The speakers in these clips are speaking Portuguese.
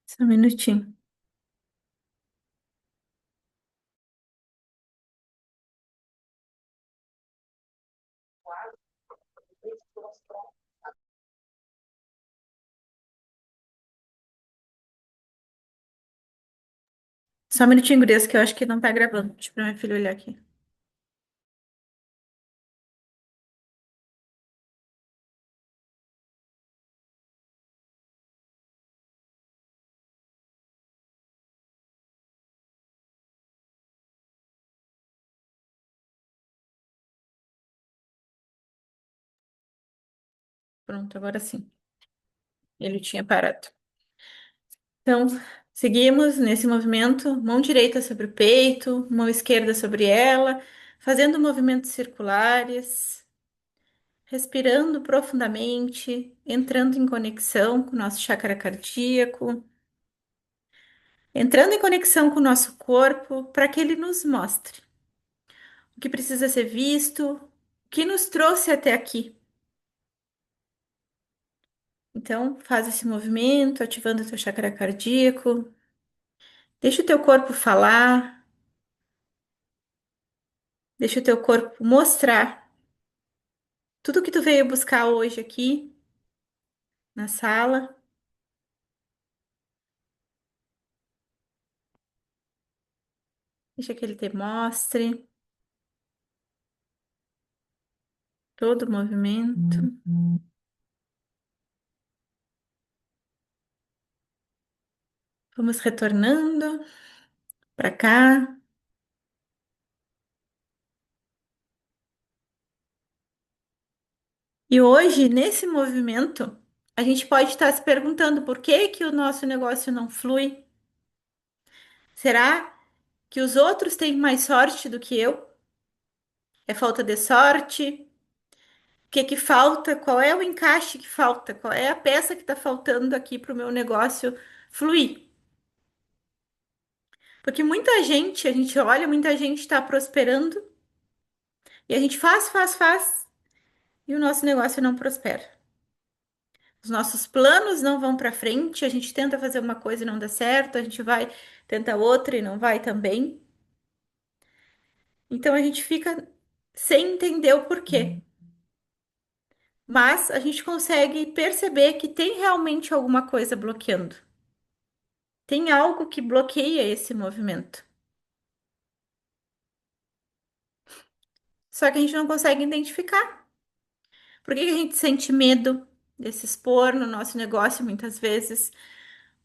Só um minutinho. Só um minutinho, gurias, que eu acho que não tá gravando. Deixa pra minha filha olhar aqui. Pronto, agora sim. Ele tinha parado. Então, seguimos nesse movimento, mão direita sobre o peito, mão esquerda sobre ela, fazendo movimentos circulares, respirando profundamente, entrando em conexão com o nosso chakra cardíaco, entrando em conexão com o nosso corpo, para que ele nos mostre o que precisa ser visto, o que nos trouxe até aqui. Então, faz esse movimento, ativando o teu chakra cardíaco. Deixa o teu corpo falar, deixa o teu corpo mostrar tudo que tu veio buscar hoje aqui na sala. Deixa que ele te mostre todo o movimento. Vamos retornando para cá. E hoje, nesse movimento, a gente pode estar se perguntando por que que o nosso negócio não flui? Será que os outros têm mais sorte do que eu? É falta de sorte? O que que falta? Qual é o encaixe que falta? Qual é a peça que está faltando aqui para o meu negócio fluir? Porque muita gente, a gente olha, muita gente está prosperando e a gente faz e o nosso negócio não prospera. Os nossos planos não vão para frente, a gente tenta fazer uma coisa e não dá certo, a gente vai tenta outra e não vai também. Então a gente fica sem entender o porquê. Mas a gente consegue perceber que tem realmente alguma coisa bloqueando. Tem algo que bloqueia esse movimento. Só que a gente não consegue identificar. Por que que a gente sente medo de se expor no nosso negócio muitas vezes?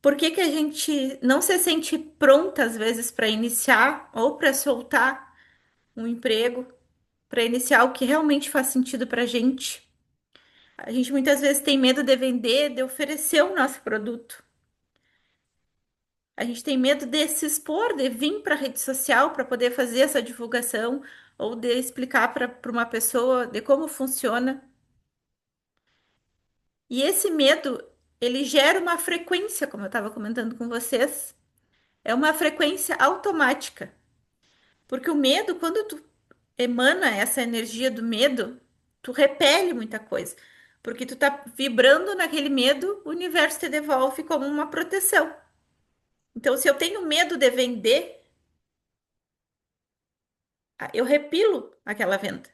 Por que que a gente não se sente pronta às vezes para iniciar ou para soltar um emprego, para iniciar o que realmente faz sentido para a gente? A gente muitas vezes tem medo de vender, de oferecer o nosso produto. A gente tem medo de se expor, de vir para a rede social para poder fazer essa divulgação ou de explicar para uma pessoa de como funciona. E esse medo, ele gera uma frequência, como eu estava comentando com vocês, é uma frequência automática. Porque o medo, quando tu emana essa energia do medo, tu repele muita coisa. Porque tu tá vibrando naquele medo, o universo te devolve como uma proteção. Então, se eu tenho medo de vender, eu repilo aquela venda.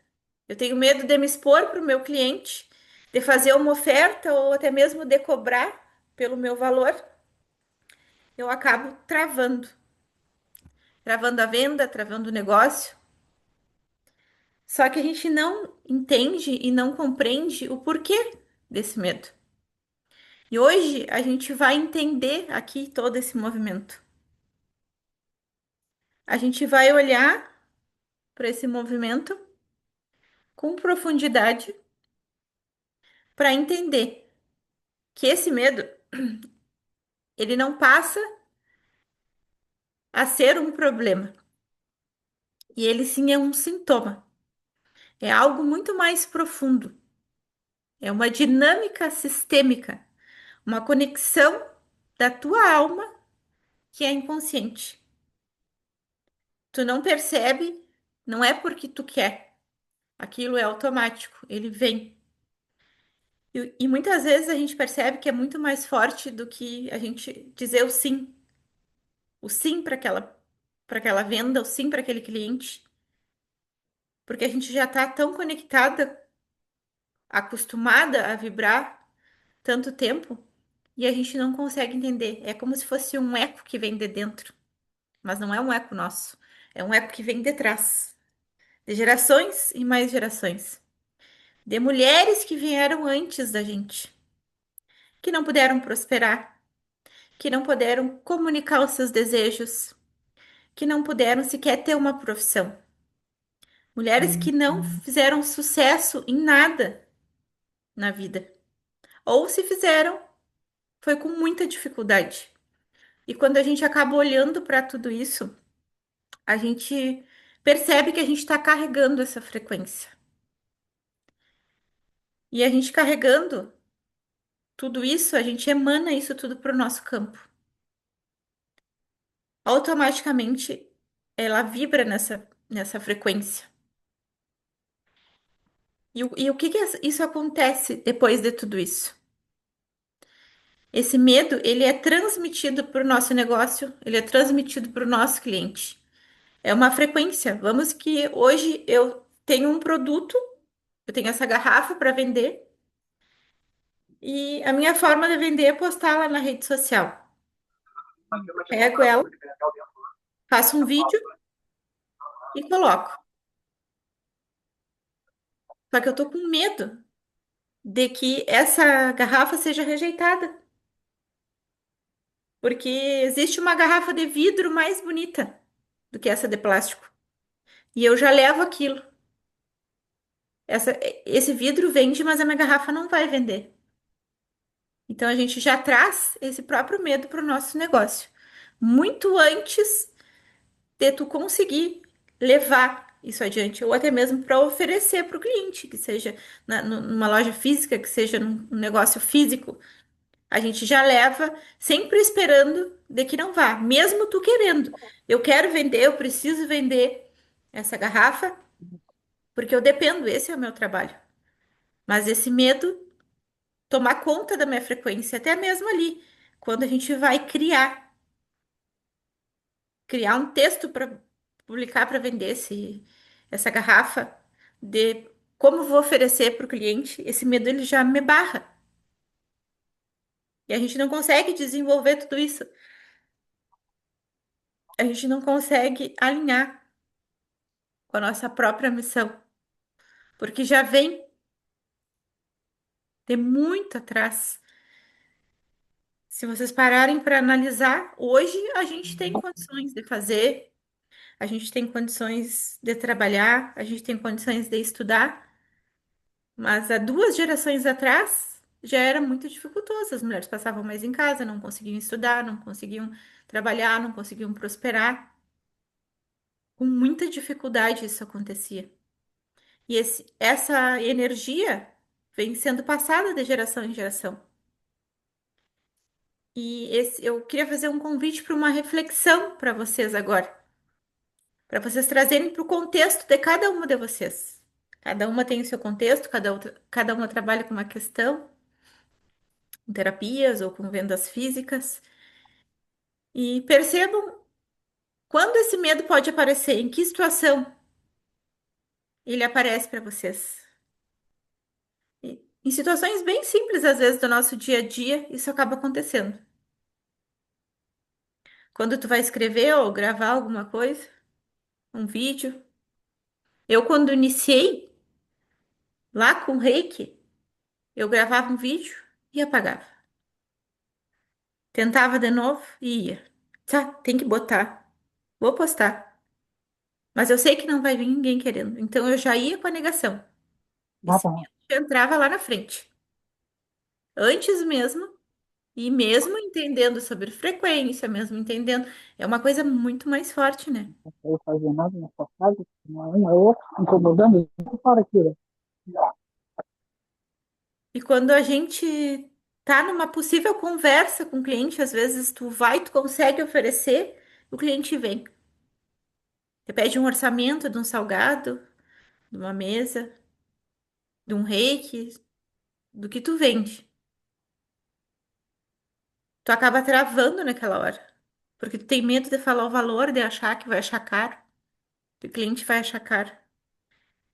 Eu tenho medo de me expor para o meu cliente, de fazer uma oferta ou até mesmo de cobrar pelo meu valor, eu acabo travando a venda, travando o negócio. Só que a gente não entende e não compreende o porquê desse medo. E hoje a gente vai entender aqui todo esse movimento. A gente vai olhar para esse movimento com profundidade para entender que esse medo, ele não passa a ser um problema. E ele sim é um sintoma. É algo muito mais profundo. É uma dinâmica sistêmica, uma conexão da tua alma que é inconsciente. Tu não percebe, não é porque tu quer. Aquilo é automático, ele vem. E muitas vezes a gente percebe que é muito mais forte do que a gente dizer o sim para aquela venda, o sim para aquele cliente, porque a gente já está tão conectada, acostumada a vibrar tanto tempo, e a gente não consegue entender. É como se fosse um eco que vem de dentro, mas não é um eco nosso, é um eco que vem de trás, de gerações e mais gerações, de mulheres que vieram antes da gente, que não puderam prosperar, que não puderam comunicar os seus desejos, que não puderam sequer ter uma profissão. Mulheres que não fizeram sucesso em nada na vida. Ou se fizeram, foi com muita dificuldade. E quando a gente acaba olhando para tudo isso, a gente percebe que a gente está carregando essa frequência. E a gente carregando tudo isso, a gente emana isso tudo para o nosso campo. Automaticamente, ela vibra nessa frequência. E o que que isso acontece depois de tudo isso? Esse medo, ele é transmitido para o nosso negócio, ele é transmitido para o nosso cliente. É uma frequência. Vamos que hoje eu tenho um produto, eu tenho essa garrafa para vender, e a minha forma de vender é postar lá na rede social. Pego ela, faço um vídeo e coloco. Só que eu tô com medo de que essa garrafa seja rejeitada, porque existe uma garrafa de vidro mais bonita do que essa de plástico. E eu já levo aquilo. Essa, esse vidro vende, mas a minha garrafa não vai vender. Então a gente já traz esse próprio medo para o nosso negócio. Muito antes de tu conseguir levar isso adiante, ou até mesmo para oferecer para o cliente, que seja numa loja física, que seja num negócio físico. A gente já leva sempre esperando de que não vá, mesmo tu querendo. Eu quero vender, eu preciso vender essa garrafa, porque eu dependo, esse é o meu trabalho. Mas esse medo tomar conta da minha frequência, até mesmo ali, quando a gente vai criar um texto para publicar para vender essa garrafa de como vou oferecer para o cliente, esse medo ele já me barra. E a gente não consegue desenvolver tudo isso. A gente não consegue alinhar com a nossa própria missão, porque já vem de muito atrás. Se vocês pararem para analisar, hoje a gente tem condições de fazer. A gente tem condições de trabalhar, a gente tem condições de estudar, mas há 2 gerações atrás já era muito dificultoso. As mulheres passavam mais em casa, não conseguiam estudar, não conseguiam trabalhar, não conseguiam prosperar. Com muita dificuldade isso acontecia. E essa energia vem sendo passada de geração em geração. Eu queria fazer um convite para uma reflexão para vocês agora, para vocês trazerem para o contexto de cada uma de vocês. Cada uma tem o seu contexto, cada uma trabalha com uma questão, com terapias ou com vendas físicas. E percebam quando esse medo pode aparecer, em que situação ele aparece para vocês. Em situações bem simples, às vezes, do nosso dia a dia, isso acaba acontecendo. Quando tu vai escrever ou gravar alguma coisa, um vídeo. Eu, quando iniciei lá com o Reiki, eu gravava um vídeo e apagava. Tentava de novo e ia. Tá, tem que botar. Vou postar. Mas eu sei que não vai vir ninguém querendo. Então eu já ia com a negação. Ah, Esse tá. medo já entrava lá na frente. Antes mesmo, e mesmo entendendo sobre frequência, mesmo entendendo, é uma coisa muito mais forte, né? Eu fazia nada nessa casa, uma outra, incomodando, para aquilo. E quando a gente tá numa possível conversa com o cliente, às vezes tu vai, tu consegue oferecer, o cliente vem. Você pede um orçamento de um salgado, de uma mesa, de um reiki. do que tu vende. Tu acaba travando naquela hora, porque tu tem medo de falar o valor, de achar que vai achar caro, que o cliente vai achar caro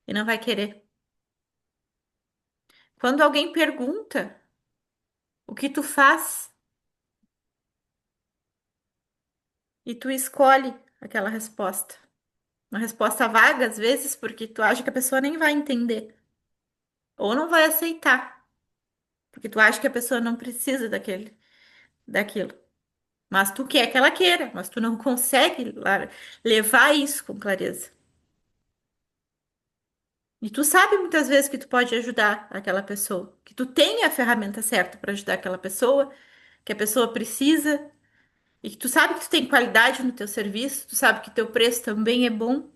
e não vai querer. Quando alguém pergunta o que tu faz e tu escolhe aquela resposta, uma resposta vaga às vezes, porque tu acha que a pessoa nem vai entender ou não vai aceitar, porque tu acha que a pessoa não precisa daquilo. Mas tu quer que ela queira, mas tu não consegue levar isso com clareza. E tu sabe muitas vezes que tu pode ajudar aquela pessoa, que tu tem a ferramenta certa para ajudar aquela pessoa, que a pessoa precisa, e que tu sabe que tu tem qualidade no teu serviço, tu sabe que teu preço também é bom,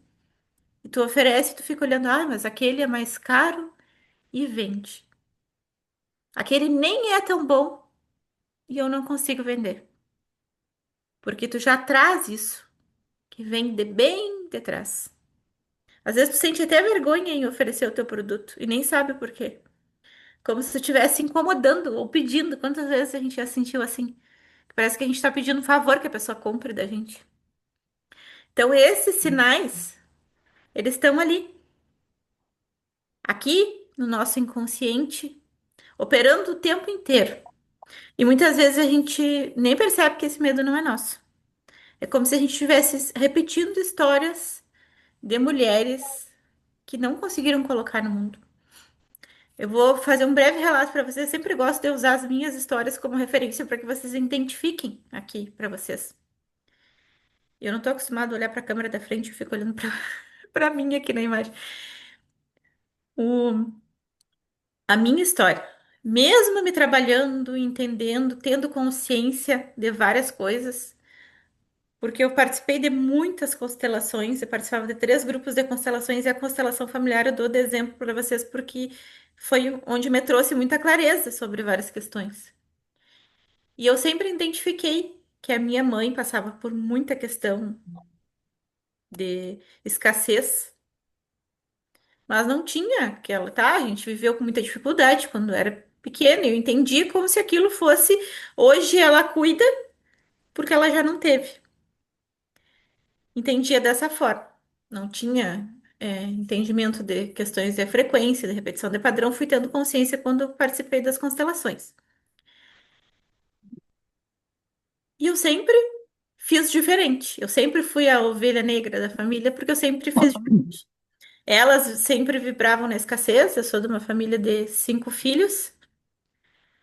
e tu oferece, e tu fica olhando, ah, mas aquele é mais caro e vende. Aquele nem é tão bom e eu não consigo vender, porque tu já traz isso, que vem de bem de trás. Às vezes tu sente até vergonha em oferecer o teu produto e nem sabe por quê. Como se tu estivesse incomodando ou pedindo. Quantas vezes a gente já sentiu assim? Parece que a gente está pedindo um favor que a pessoa compre da gente. Então, esses sinais, eles estão ali, aqui no nosso inconsciente, operando o tempo inteiro. E muitas vezes a gente nem percebe que esse medo não é nosso. É como se a gente estivesse repetindo histórias de mulheres que não conseguiram colocar no mundo. Eu vou fazer um breve relato para vocês. Eu sempre gosto de usar as minhas histórias como referência para que vocês identifiquem aqui para vocês. Eu não tô acostumada a olhar para a câmera da frente, eu fico olhando para para mim aqui na imagem. O, a minha história, mesmo me trabalhando, entendendo, tendo consciência de várias coisas, porque eu participei de muitas constelações, eu participava de 3 grupos de constelações e a constelação familiar eu dou de exemplo para vocês porque foi onde me trouxe muita clareza sobre várias questões. E eu sempre identifiquei que a minha mãe passava por muita questão de escassez, mas não tinha aquela, tá? A gente viveu com muita dificuldade quando era pequena. E eu entendi como se aquilo fosse. Hoje ela cuida porque ela já não teve. Entendia dessa forma. Não tinha, entendimento de questões de frequência, de repetição de padrão. Fui tendo consciência quando participei das constelações. E eu sempre fiz diferente. Eu sempre fui a ovelha negra da família porque eu sempre fiz diferente. Elas sempre vibravam na escassez. Eu sou de uma família de 5 filhos.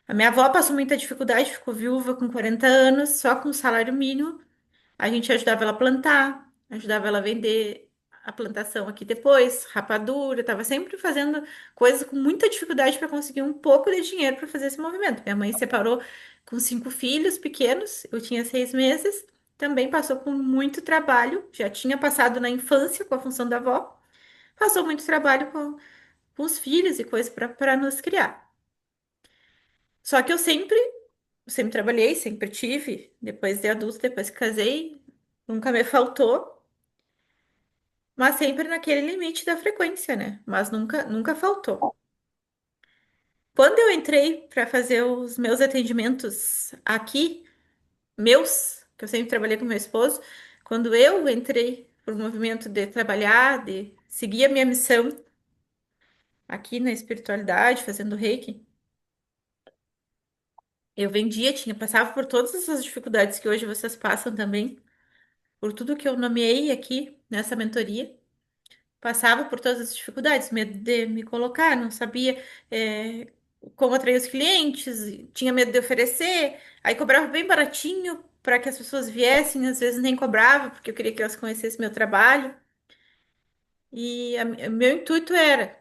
A minha avó passou muita dificuldade, ficou viúva com 40 anos, só com salário mínimo. A gente ajudava ela a plantar, ajudava ela a vender a plantação aqui depois, rapadura, estava sempre fazendo coisas com muita dificuldade para conseguir um pouco de dinheiro para fazer esse movimento. Minha mãe separou com 5 filhos pequenos, eu tinha 6 meses, também passou por muito trabalho, já tinha passado na infância com a função da avó, passou muito trabalho com os filhos e coisas para nos criar. Só que eu sempre trabalhei, sempre tive, depois de adulto, depois que casei, nunca me faltou, mas sempre naquele limite da frequência, né? Mas nunca faltou. Quando eu entrei para fazer os meus atendimentos aqui, meus, que eu sempre trabalhei com meu esposo, quando eu entrei pro movimento de trabalhar, de seguir a minha missão aqui na espiritualidade, fazendo reiki, eu vendia, passava por todas essas dificuldades que hoje vocês passam também, por tudo que eu nomeei aqui nessa mentoria. Passava por todas as dificuldades, medo de me colocar, não sabia, como atrair os clientes, tinha medo de oferecer, aí cobrava bem baratinho para que as pessoas viessem, às vezes nem cobrava, porque eu queria que elas conhecessem meu trabalho. E meu intuito era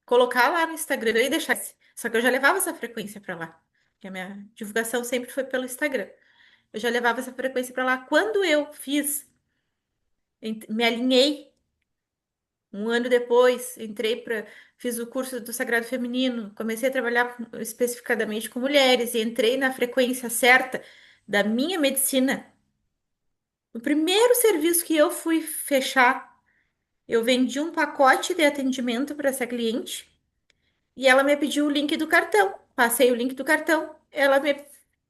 colocar lá no Instagram e deixar. Só que eu já levava essa frequência para lá, porque a minha divulgação sempre foi pelo Instagram. Eu já levava essa frequência para lá. Quando eu me alinhei. Um ano depois, fiz o curso do Sagrado Feminino, comecei a trabalhar especificadamente com mulheres e entrei na frequência certa da minha medicina. O primeiro serviço que eu fui fechar, eu vendi um pacote de atendimento para essa cliente E ela me pediu o link do cartão. Passei o link do cartão. Ela me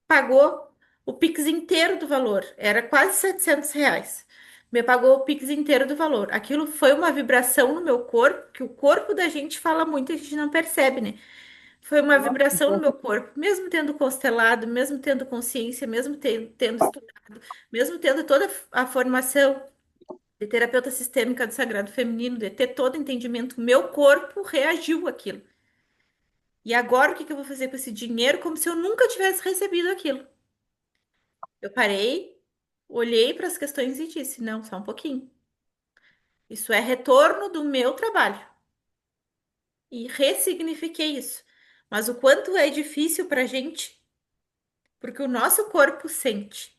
pagou o Pix inteiro do valor. Era quase R$ 700. Me pagou o Pix inteiro do valor. Aquilo foi uma vibração no meu corpo, que o corpo da gente fala muito e a gente não percebe, né? Foi uma Nossa, vibração no então, meu corpo, mesmo tendo constelado, mesmo tendo consciência, mesmo tendo estudado, mesmo tendo toda a formação de terapeuta sistêmica do Sagrado Feminino, de ter todo o entendimento, meu corpo reagiu àquilo. E agora o que que eu vou fazer com esse dinheiro como se eu nunca tivesse recebido aquilo? Eu parei, olhei para as questões e disse: não, só um pouquinho. Isso é retorno do meu trabalho. E ressignifiquei isso. Mas o quanto é difícil para a gente, porque o nosso corpo sente.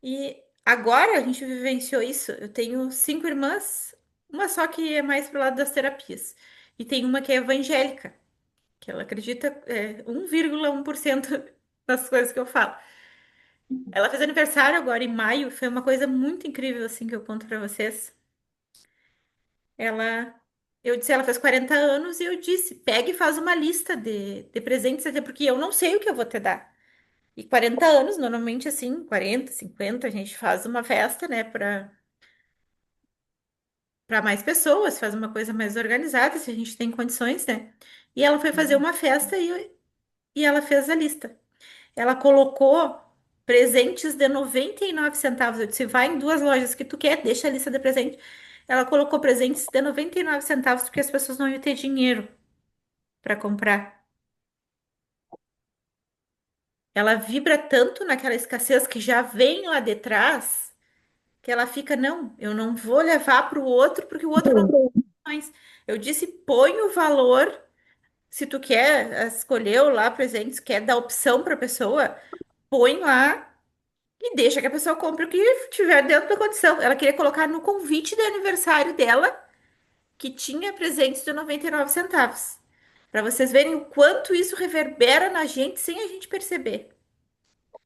E agora a gente vivenciou isso. Eu tenho 5 irmãs, uma só que é mais pro lado das terapias. E tem uma que é evangélica, que ela acredita 1,1% nas coisas que eu falo. Ela fez aniversário agora em maio, foi uma coisa muito incrível assim que eu conto pra vocês. Ela, eu disse, ela fez 40 anos e eu disse, pega e faz uma lista de presentes, até porque eu não sei o que eu vou te dar. E 40 anos, normalmente assim, 40, 50, a gente faz uma festa, né, para mais pessoas, faz uma coisa mais organizada, se a gente tem condições, né? E ela foi fazer uma festa e ela fez a lista. Ela colocou presentes de 99 centavos. Eu disse, vai em duas lojas que tu quer, deixa a lista de presente. Ela colocou presentes de 99 centavos porque as pessoas não iam ter dinheiro para comprar. Ela vibra tanto naquela escassez que já vem lá de trás que ela fica, não, eu não vou levar para o outro porque o outro não tem mais. Eu disse, põe o valor. Se tu quer escolher lá presentes, quer dar opção para a pessoa, põe lá e deixa que a pessoa compre o que tiver dentro da condição. Ela queria colocar no convite de aniversário dela que tinha presentes de 99 centavos. Para vocês verem o quanto isso reverbera na gente sem a gente perceber.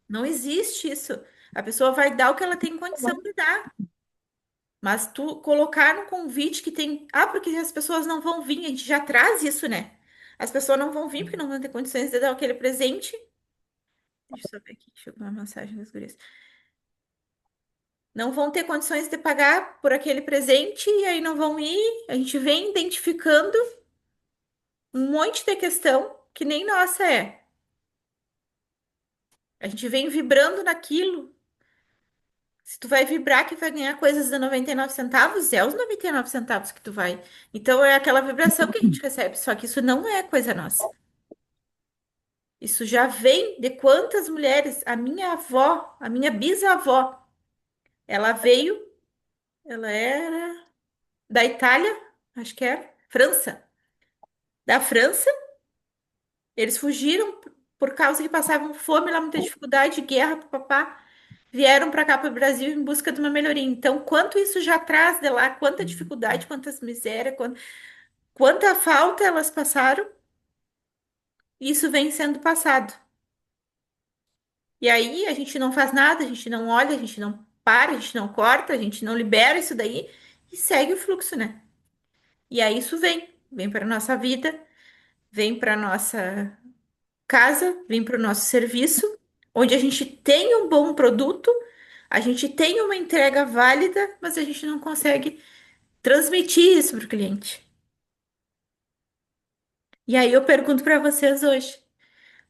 Não existe isso. A pessoa vai dar o que ela tem condição de dar. Mas tu colocar no convite que tem. Ah, porque as pessoas não vão vir, a gente já traz isso, né? As pessoas não vão vir porque não vão ter condições de dar aquele presente. Deixa eu só ver aqui, chegou uma mensagem das gurias. Não vão ter condições de pagar por aquele presente e aí não vão ir. A gente vem identificando um monte de questão que nem nossa é. A gente vem vibrando naquilo. Se tu vai vibrar que vai ganhar coisas de 99 centavos, é os 99 centavos que tu vai. Então é aquela vibração que a gente recebe, só que isso não é coisa nossa. Isso já vem de quantas mulheres? A minha avó, a minha bisavó, ela veio, ela era da Itália, acho que era, França. Da França, eles fugiram por causa que passavam fome lá, muita dificuldade, guerra pro papá. Vieram para cá para o Brasil em busca de uma melhoria. Então, quanto isso já traz de lá, quanta dificuldade, quantas misérias, quanta falta elas passaram, isso vem sendo passado. E aí a gente não faz nada, a gente não olha, a gente não para, a gente não corta, a gente não libera isso daí e segue o fluxo, né? E aí isso vem para nossa vida, vem para nossa casa, vem para o nosso serviço, onde a gente tem um bom produto, a gente tem uma entrega válida, mas a gente não consegue transmitir isso para o cliente. E aí eu pergunto para vocês hoje,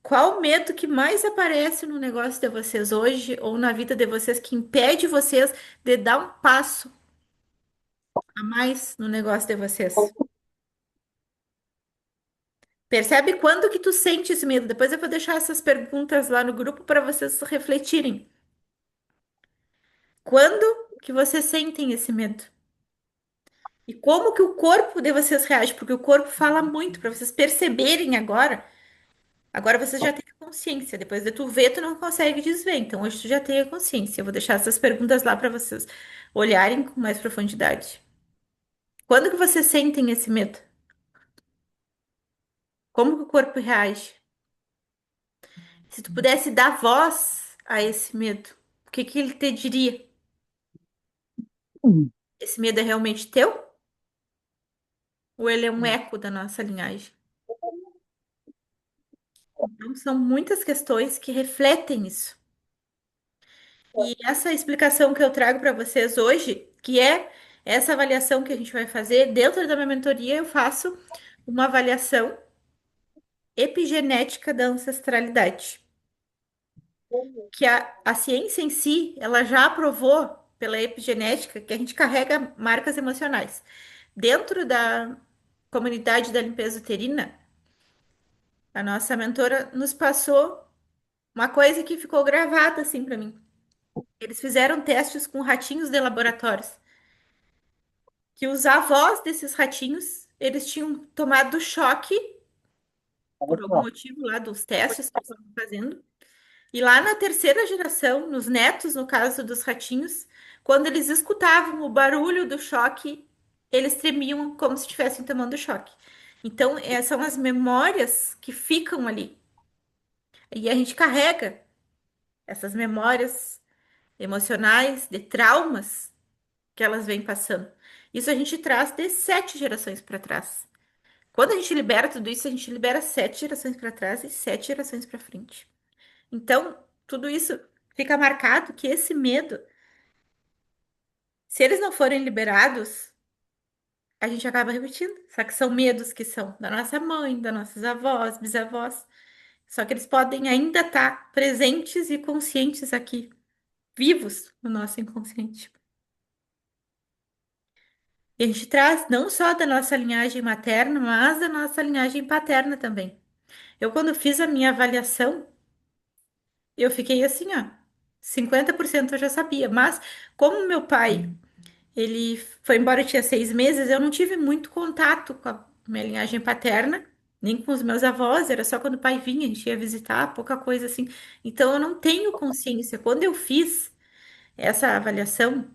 qual o medo que mais aparece no negócio de vocês hoje ou na vida de vocês que impede vocês de dar um passo a mais no negócio de vocês? Percebe quando que tu sente esse medo? Depois eu vou deixar essas perguntas lá no grupo para vocês refletirem. Quando que vocês sentem esse medo? E como que o corpo de vocês reage? Porque o corpo fala muito para vocês perceberem agora. Agora você já tem a consciência. Depois de tu ver, tu não consegue desver. Então hoje tu já tem a consciência. Eu vou deixar essas perguntas lá para vocês olharem com mais profundidade. Quando que vocês sentem esse medo? Como que o corpo reage? Se tu pudesse dar voz a esse medo, o que que ele te diria? Esse medo é realmente teu? ou ele é um eco da nossa linhagem? Então, são muitas questões que refletem isso. E essa explicação que eu trago para vocês hoje, que é essa avaliação que a gente vai fazer, dentro da minha mentoria, eu faço uma avaliação epigenética da ancestralidade, que a ciência em si, ela já aprovou pela epigenética que a gente carrega marcas emocionais. Dentro da comunidade da limpeza uterina, a nossa mentora nos passou uma coisa que ficou gravada assim para mim. Eles fizeram testes com ratinhos de laboratórios, que os avós desses ratinhos, eles tinham tomado choque por algum motivo lá dos testes que eles estavam fazendo. E lá na terceira geração, nos netos, no caso dos ratinhos, quando eles escutavam o barulho do choque, eles tremiam como se estivessem tomando choque. Então, essas são as memórias que ficam ali. E a gente carrega essas memórias emocionais, de traumas que elas vêm passando. Isso a gente traz de 7 gerações para trás. Quando a gente libera tudo isso, a gente libera 7 gerações para trás e 7 gerações para frente. Então, tudo isso fica marcado que esse medo, se eles não forem liberados, a gente acaba repetindo. Só que são medos que são da nossa mãe, das nossas avós, bisavós. Só que eles podem ainda estar presentes e conscientes aqui, vivos no nosso inconsciente. E a gente traz não só da nossa linhagem materna, mas da nossa linhagem paterna também. Eu, quando fiz a minha avaliação, eu fiquei assim, ó, 50% eu já sabia. Mas, como meu pai, ele foi embora, eu tinha 6 meses, eu não tive muito contato com a minha linhagem paterna, nem com os meus avós, era só quando o pai vinha, a gente ia visitar, pouca coisa assim. Então, eu não tenho consciência. Quando eu fiz essa avaliação,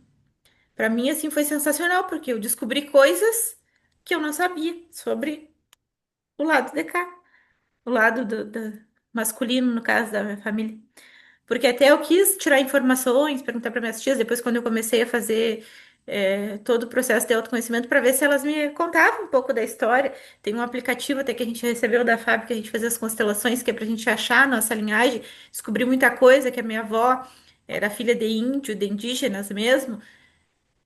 para mim, assim, foi sensacional, porque eu descobri coisas que eu não sabia sobre o lado de cá, o lado masculino, no caso da minha família. Porque até eu quis tirar informações, perguntar para minhas tias, depois quando eu comecei a fazer todo o processo de autoconhecimento, para ver se elas me contavam um pouco da história. Tem um aplicativo até que a gente recebeu da Fábio, que a gente fez as constelações, que é para a gente achar a nossa linhagem, descobrir muita coisa, que a minha avó era filha de índio, de indígenas mesmo,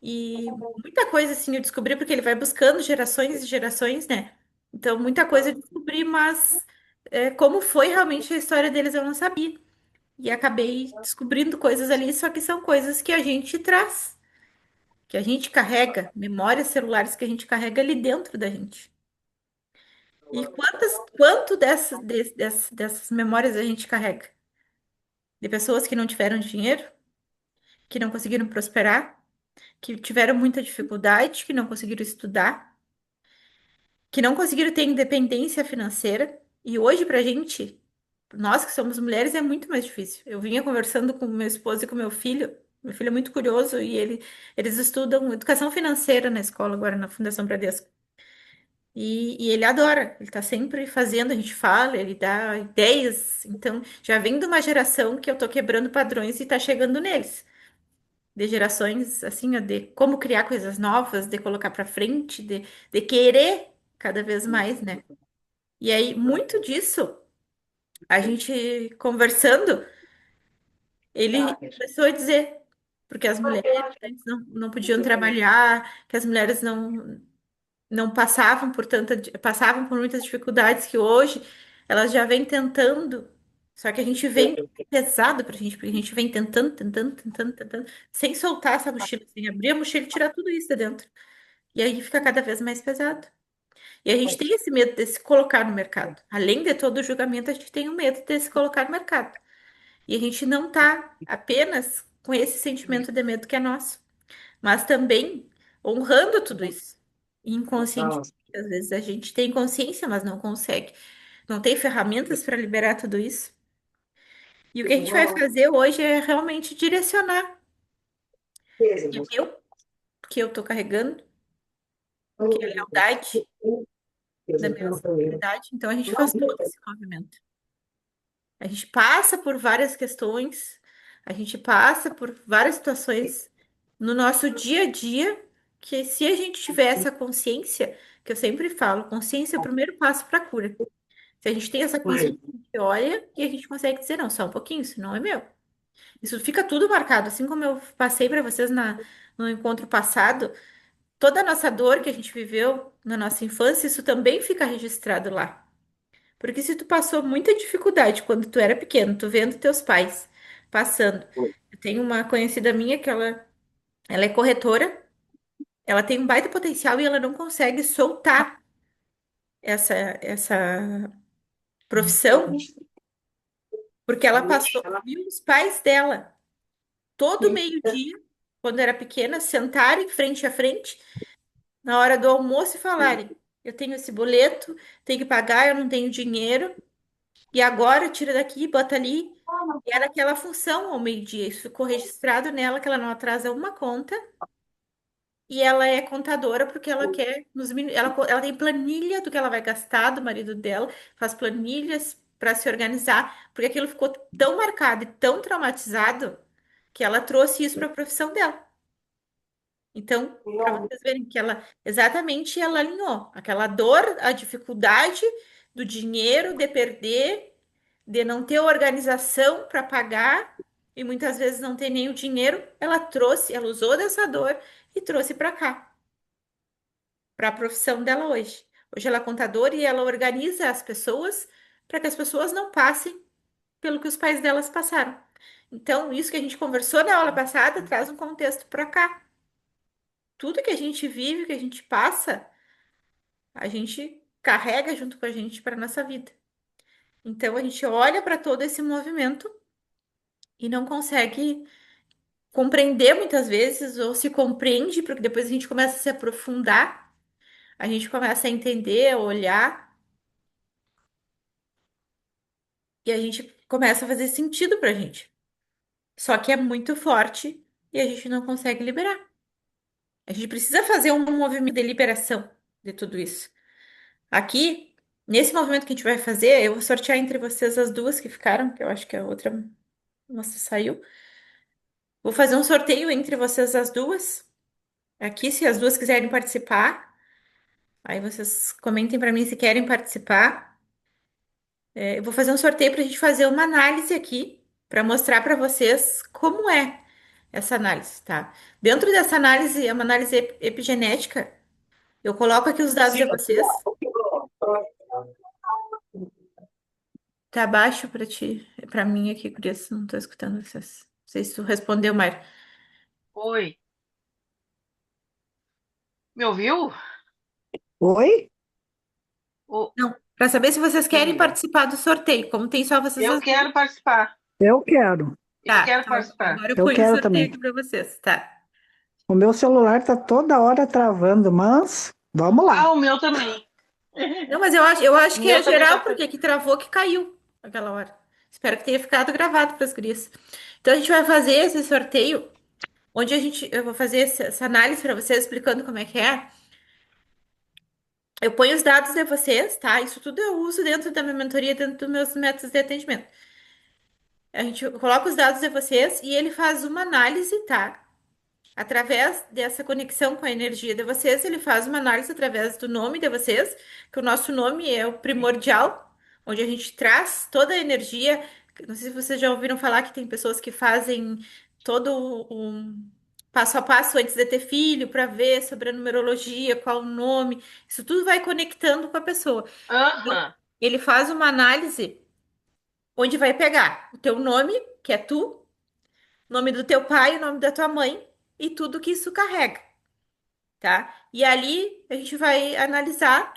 e muita coisa assim eu descobri, porque ele vai buscando gerações e gerações, né? Então, muita coisa eu descobri, mas como foi realmente a história deles eu não sabia. E acabei descobrindo coisas ali, só que são coisas que a gente traz, que a gente carrega, memórias celulares que a gente carrega ali dentro da gente. E quanto dessas memórias a gente carrega? De pessoas que não tiveram dinheiro, que não conseguiram prosperar, que tiveram muita dificuldade, que não conseguiram estudar, que não conseguiram ter independência financeira. E hoje, pra gente, nós que somos mulheres, é muito mais difícil. Eu vinha conversando com meu esposo e com meu filho. Meu filho é muito curioso e eles estudam educação financeira na escola agora, na Fundação Bradesco. E ele adora, ele tá sempre fazendo, a gente fala, ele dá ideias. Então, já vem de uma geração que eu tô quebrando padrões e tá chegando neles. De gerações, assim, ó, de como criar coisas novas, de colocar pra frente, de querer cada vez mais, né? E aí, muito disso, a gente conversando, ele começou a dizer, porque as mulheres antes não podiam trabalhar, que as mulheres não passavam por passavam por muitas dificuldades que hoje elas já vêm tentando, só que a gente vem pesado pra gente, porque a gente vem tentando, tentando, tentando, tentando, sem soltar essa mochila, sem abrir a mochila e tirar tudo isso de dentro. E aí fica cada vez mais pesado. E a gente tem esse medo de se colocar no mercado. Além de todo o julgamento, a gente tem o medo de se colocar no mercado. E a gente não tá apenas com esse sentimento de medo que é nosso, mas também honrando tudo isso. E inconscientemente, às vezes a gente tem consciência, mas não consegue. Não tem ferramentas para liberar tudo isso. E o que a gente vai fazer hoje é realmente direcionar que que eu tô carregando, que é a lealdade da minha ancestralidade. Então a gente faz todo esse movimento. A gente passa por várias questões, a gente passa por várias situações no nosso dia a dia que se a gente tiver essa consciência, que eu sempre falo, consciência é o primeiro passo para a cura. Se a gente tem essa consciência, a gente olha e a gente consegue dizer, não, só um pouquinho, isso não é meu. Isso fica tudo marcado, assim como eu passei para vocês no encontro passado, toda a nossa dor que a gente viveu na nossa infância, isso também fica registrado lá. Porque se tu passou muita dificuldade quando tu era pequeno, tu vendo teus pais passando. Eu tenho uma conhecida minha que ela é corretora, ela tem um baita potencial e ela não consegue soltar essa profissão porque ela passou, viu os pais dela todo meio-dia, quando era pequena, sentarem frente a frente na hora do almoço e falarem: eu tenho esse boleto, tenho que pagar, eu não tenho dinheiro, e agora tira daqui, bota ali. E era aquela função ao meio-dia. Isso ficou registrado nela, que ela não atrasa uma conta, e ela é contadora porque ela quer. Ela tem planilha do que ela vai gastar do marido dela, faz planilhas para se organizar, porque aquilo ficou tão marcado e tão traumatizado que ela trouxe isso para a profissão dela. Então, para vocês verem que ela alinhou aquela dor, a dificuldade do dinheiro, de perder, de não ter organização para pagar e muitas vezes não ter nem o dinheiro, ela usou dessa dor e trouxe para cá, para a profissão dela hoje. Hoje ela é contadora e ela organiza as pessoas para que as pessoas não passem pelo que os pais delas passaram. Então, isso que a gente conversou na aula passada traz um contexto para cá. Tudo que a gente vive, que a gente passa, a gente carrega junto com a gente para nossa vida. Então a gente olha para todo esse movimento e não consegue compreender muitas vezes, ou se compreende, porque depois a gente começa a se aprofundar, a gente começa a entender, a olhar, e a gente começa a fazer sentido pra gente. Só que é muito forte e a gente não consegue liberar. A gente precisa fazer um movimento de liberação de tudo isso. Aqui, nesse movimento que a gente vai fazer, eu vou sortear entre vocês as duas que ficaram, que eu acho que a outra moça saiu. Vou fazer um sorteio entre vocês as duas. Aqui, se as duas quiserem participar, aí vocês comentem para mim se querem participar. Eu vou fazer um sorteio para a gente fazer uma análise aqui, para mostrar para vocês como é essa análise, tá? Dentro dessa análise, é uma análise epigenética. Eu coloco aqui os dados de vocês. Tá baixo para ti, para mim aqui, por isso não tô escutando vocês. Não sei se tu respondeu, Mário. Oi, me ouviu? Oi? O- Não, para saber se vocês querem Hum, participar do sorteio, como tem só vocês eu as duas. quero participar. Eu quero. Eu Tá, quero então participar. agora eu Eu ponho o quero sorteio também. aqui para vocês, tá? O meu celular tá toda hora travando, mas vamos lá. Ah, o meu também. Não, mas eu acho O que é meu também geral, tá. porque que travou que caiu aquela hora. Espero que tenha ficado gravado para as gurias. Então a gente vai fazer esse sorteio, onde eu vou fazer essa análise para vocês, explicando como é que é. Eu ponho os dados de vocês, tá? Isso tudo eu uso dentro da minha mentoria, dentro dos meus métodos de atendimento. A gente coloca os dados de vocês e ele faz uma análise, tá? Através dessa conexão com a energia de vocês, ele faz uma análise através do nome de vocês, que o nosso nome é o primordial, onde a gente traz toda a energia. Não sei se vocês já ouviram falar que tem pessoas que fazem todo o passo a passo antes de ter filho, para ver sobre a numerologia, qual o nome. Isso tudo vai conectando com a pessoa. Então, Aham. ele faz uma análise onde vai pegar o teu nome, que é tu, nome do teu pai, o nome da tua mãe e tudo que isso carrega, tá? E ali a gente vai analisar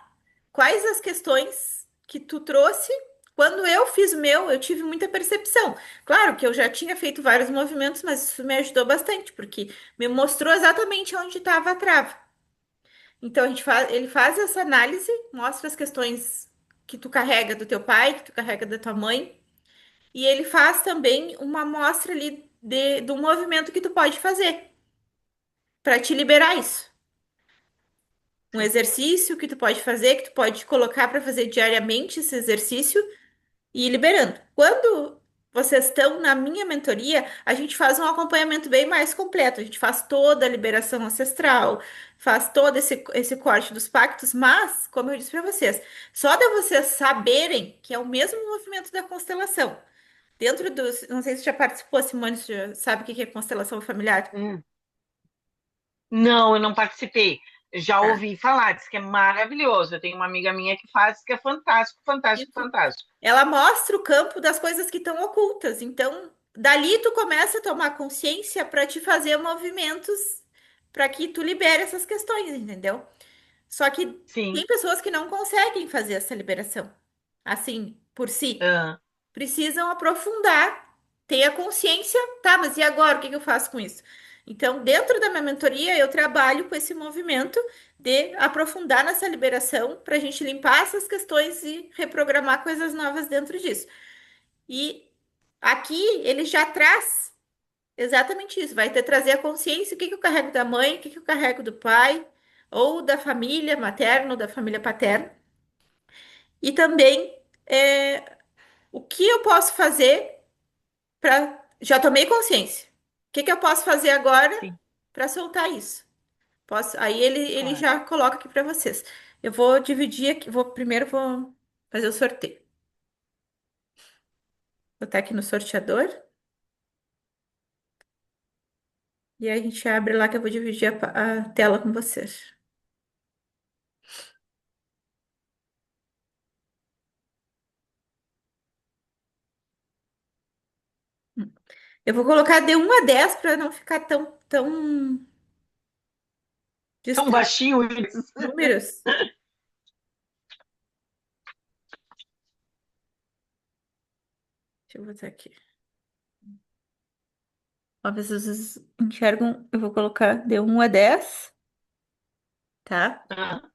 quais as questões que tu trouxe. Quando eu fiz o meu, eu tive muita percepção. Claro que eu já tinha feito vários movimentos, mas isso me ajudou bastante, porque me mostrou exatamente onde estava a trava. Então ele faz essa análise, mostra as questões que tu carrega do teu pai, que tu carrega da tua mãe, e ele faz também uma amostra ali do movimento que tu pode fazer para te liberar isso. Um exercício que tu pode fazer, que tu pode colocar para fazer diariamente esse exercício e ir liberando. Quando vocês estão na minha mentoria, a gente faz um acompanhamento bem mais completo. A gente faz toda a liberação ancestral, faz todo esse corte dos pactos, mas, como eu disse para vocês, só de vocês saberem que é o mesmo movimento da constelação. Dentro dos. Não sei se já participou, Simone, você já sabe o que é constelação familiar? Hum. Não, eu não participei. Já Tá. ouvi falar, diz que é maravilhoso. Eu tenho uma amiga minha que faz, diz que é fantástico, fantástico, Isso. fantástico. Ela mostra o campo das coisas que estão ocultas. Então, dali tu começa a tomar consciência para te fazer movimentos para que tu libere essas questões, entendeu? Só que tem Sim. pessoas que não conseguem fazer essa liberação, assim, por si. Ah, Precisam aprofundar, ter a consciência, tá, mas e agora? O que que eu faço com isso? Então, dentro da minha mentoria, eu trabalho com esse movimento de aprofundar nessa liberação para a gente limpar essas questões e reprogramar coisas novas dentro disso. E aqui ele já traz exatamente isso, vai ter trazer a consciência, o que que eu carrego da mãe, o que que eu carrego do pai, ou da família materna, ou da família paterna. E também o que eu posso fazer para. Já tomei consciência. O que que eu posso fazer agora sim, para soltar isso? Posso. Aí ele claro. já coloca aqui para vocês. Eu vou dividir aqui. Vou fazer o sorteio. Vou botar aqui no sorteador. E aí a gente abre lá que eu vou dividir a tela com vocês. Eu vou colocar de 1 a 10 para não ficar tão Tão distante. baixinho isso. Números. Deixa eu botar aqui. Ó, vocês enxergam. Eu vou colocar de 1 a 10, tá? Ah,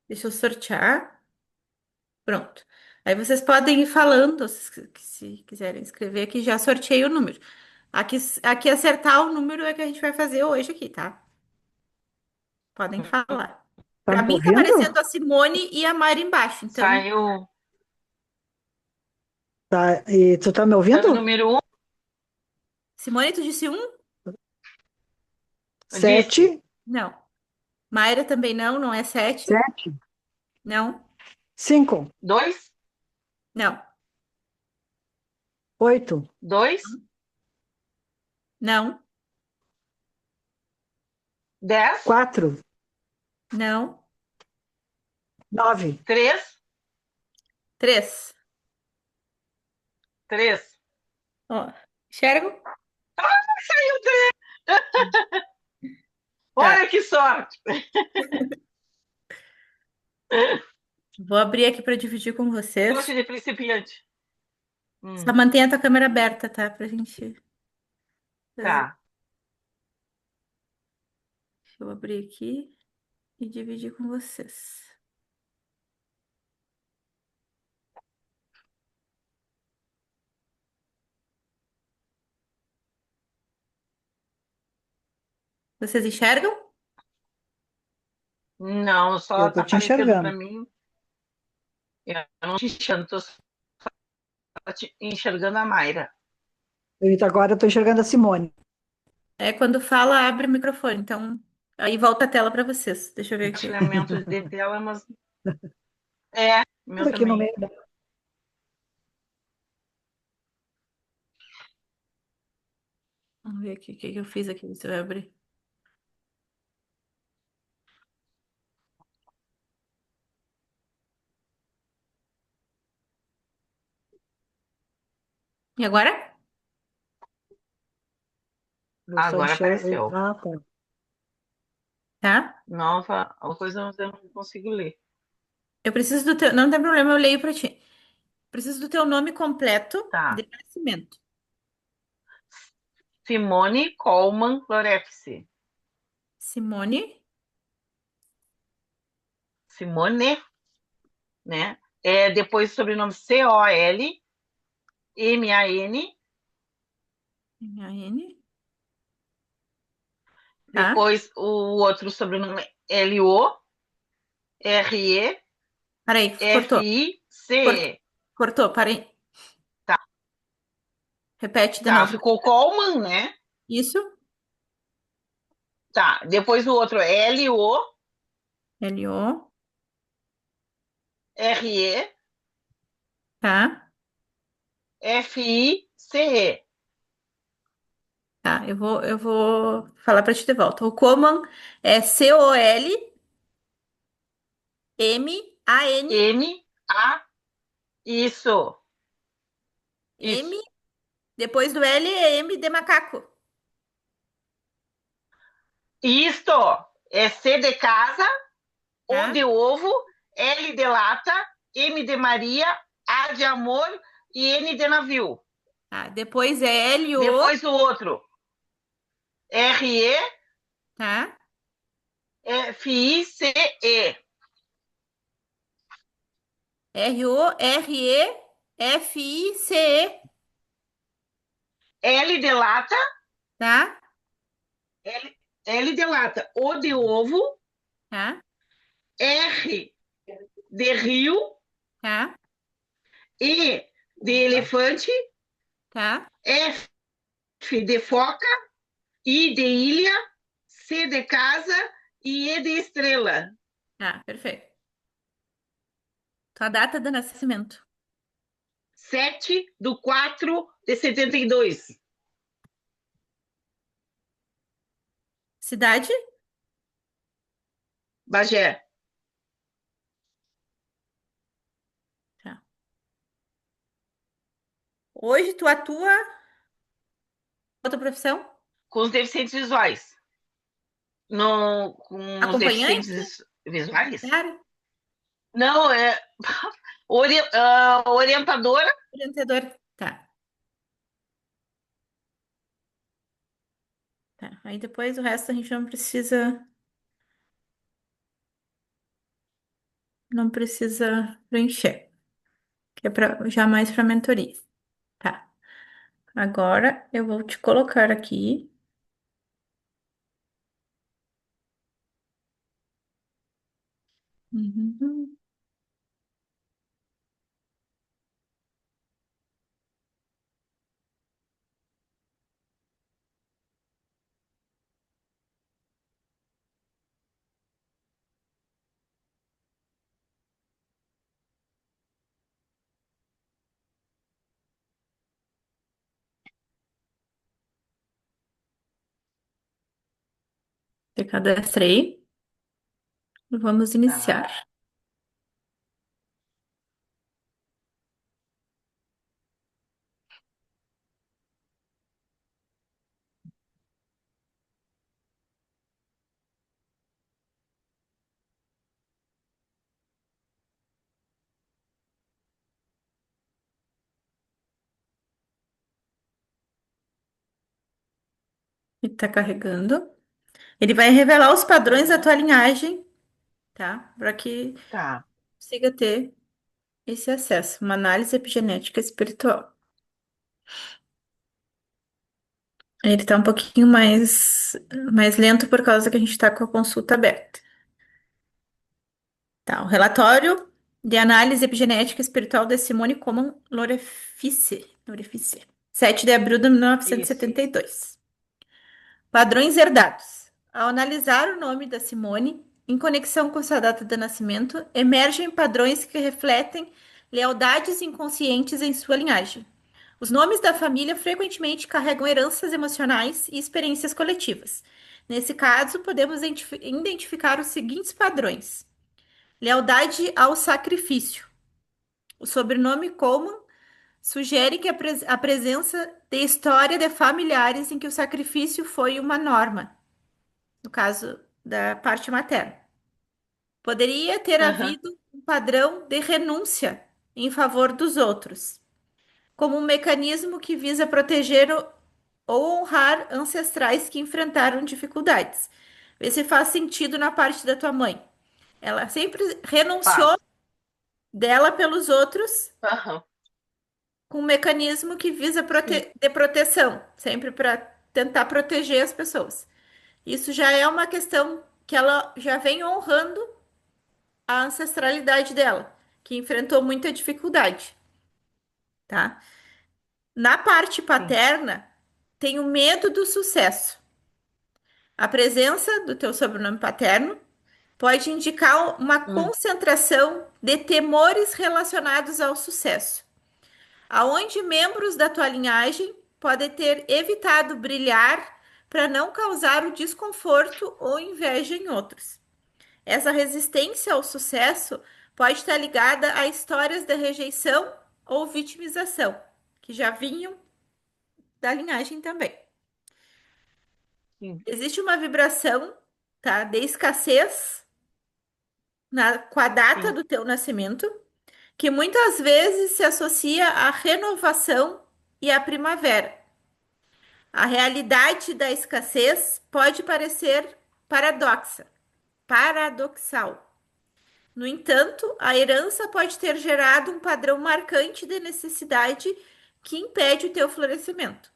Deixa eu sortear. Pronto. Aí vocês podem ir falando, se quiserem escrever aqui, já sorteei o número. Aqui acertar o número é que a gente vai fazer hoje aqui, tá? Podem falar. Tá Para me mim tá ouvindo? aparecendo a Simone e a Mari embaixo. Então, saiu, Tá, e tu tá me saiu o ouvindo? número um, Simone, tu disse um? eu disse. 7, Não. Mayra também não, não é 7. 7, Não, 5, Dois, não, 8, dois, não, 10, 4, não. 9. três, 3. três. Ó, enxergam? Saiu três. Tá. Olha que sorte. Vou abrir aqui para dividir com Sorte vocês. de principiante. Só Hum, mantenha a tua câmera aberta, tá? Pra gente fazer. tá. Deixa eu abrir aqui e dividir com vocês. Vocês enxergam? Não, Eu só tô tá te aparecendo para enxergando. mim. Eu não te enxergando, tô só enxergando a Mayra. Agora eu tô enxergando a Simone. É, quando fala, abre o microfone. Então, aí volta a tela para vocês. Deixa eu ver aqui. Compartilhamento de tela, mas é, meu Aqui no também. meio. Vamos ver aqui o que que eu fiz aqui. Você vai abrir. E agora? Eu só Agora enxergo. apareceu. Ah, tá. Tá? Nova, uma coisa mas eu não consigo ler. Eu preciso do teu. Não tem problema, eu leio para ti. Preciso do teu nome completo Tá. de nascimento. Simone Coleman Lorefse. Simone. Simone, né? É, depois o sobrenome Colman. M-A-N. Tá? Depois o outro sobrenome Peraí, cortou. Lorfice. Cortou, parei. Repete de Tá, novo. ficou Coleman, né? Isso. Tá, depois o outro é L-O. L-O-R-E-F-I-C-E. Tá. Tá. Eu vou falar pra ti de volta. O Coman é C-O-L-M-A-N. M-A, isso, M. isso. Depois do L é M de macaco. Isto é C de casa, O Tá? de ovo, L de lata, M de Maria, A de amor e N de navio. Tá. Depois é L-O. Depois o outro, Tá? R-E-F-I-C-E. R-O-R-E-F-I-C-E. L de lata, Tá? L, L de lata, O de ovo, Tá? R de rio, Tá? E de elefante, Tá? F de foca, I de ilha, C de casa e E de estrela. Tá. Perfeito. Tua data de nascimento. 7/4/72. Cidade? Bagé. Tá. Hoje tu atua outra profissão? Com os deficientes visuais. No, com os Acompanhante? deficientes visuais? Cara, Não, é orientadora. orientador. Tá. Tá. Aí depois o resto a gente não precisa preencher, que é para já mais para mentoria. Tá. Agora eu vou te colocar aqui. Uhum. Te cadastrei. Vamos Tá, iniciar. Ele está carregando. Ele vai revelar os padrões da aham, tua linhagem, tá? Para que tá. consiga ter esse acesso. Uma análise epigenética espiritual. Ele está um pouquinho mais lento por causa que a gente está com a consulta aberta. Tá, o relatório de análise epigenética espiritual de Simone Coman Lorefice, 7 de abril de mil novecentos e Isso. setenta e dois. Padrões herdados. Ao analisar o nome da Simone, em conexão com sua data de nascimento, emergem padrões que refletem lealdades inconscientes em sua linhagem. Os nomes da família frequentemente carregam heranças emocionais e experiências coletivas. Nesse caso, podemos identificar os seguintes padrões: lealdade ao sacrifício. O sobrenome Coleman sugere que a presença de história de familiares em que o sacrifício foi uma norma, no caso da parte materna. Poderia ter Aham. havido um padrão de renúncia em favor dos outros, como um mecanismo que visa proteger ou honrar ancestrais que enfrentaram dificuldades. Vê se faz sentido na parte da tua mãe. Ela sempre renunciou Faz. dela pelos outros Aham. com um mecanismo que visa Sim. de proteção, sempre para tentar proteger as pessoas. Isso já é uma questão que ela já vem honrando a ancestralidade dela, que enfrentou muita dificuldade, tá? Na parte sim. paterna, tem o medo do sucesso. A presença do teu sobrenome paterno pode indicar uma Hum, concentração de temores relacionados ao sucesso, aonde membros da tua linhagem podem ter evitado brilhar para não causar o desconforto ou inveja em outros. Essa resistência ao sucesso pode estar ligada a histórias de rejeição ou vitimização, que já vinham da linhagem também. sim. Existe uma vibração, tá, de escassez com a data Sim. do teu nascimento, que muitas vezes se associa à renovação e à primavera. A realidade da escassez pode parecer paradoxal. No entanto, a herança pode ter gerado um padrão marcante de necessidade que impede o teu florescimento.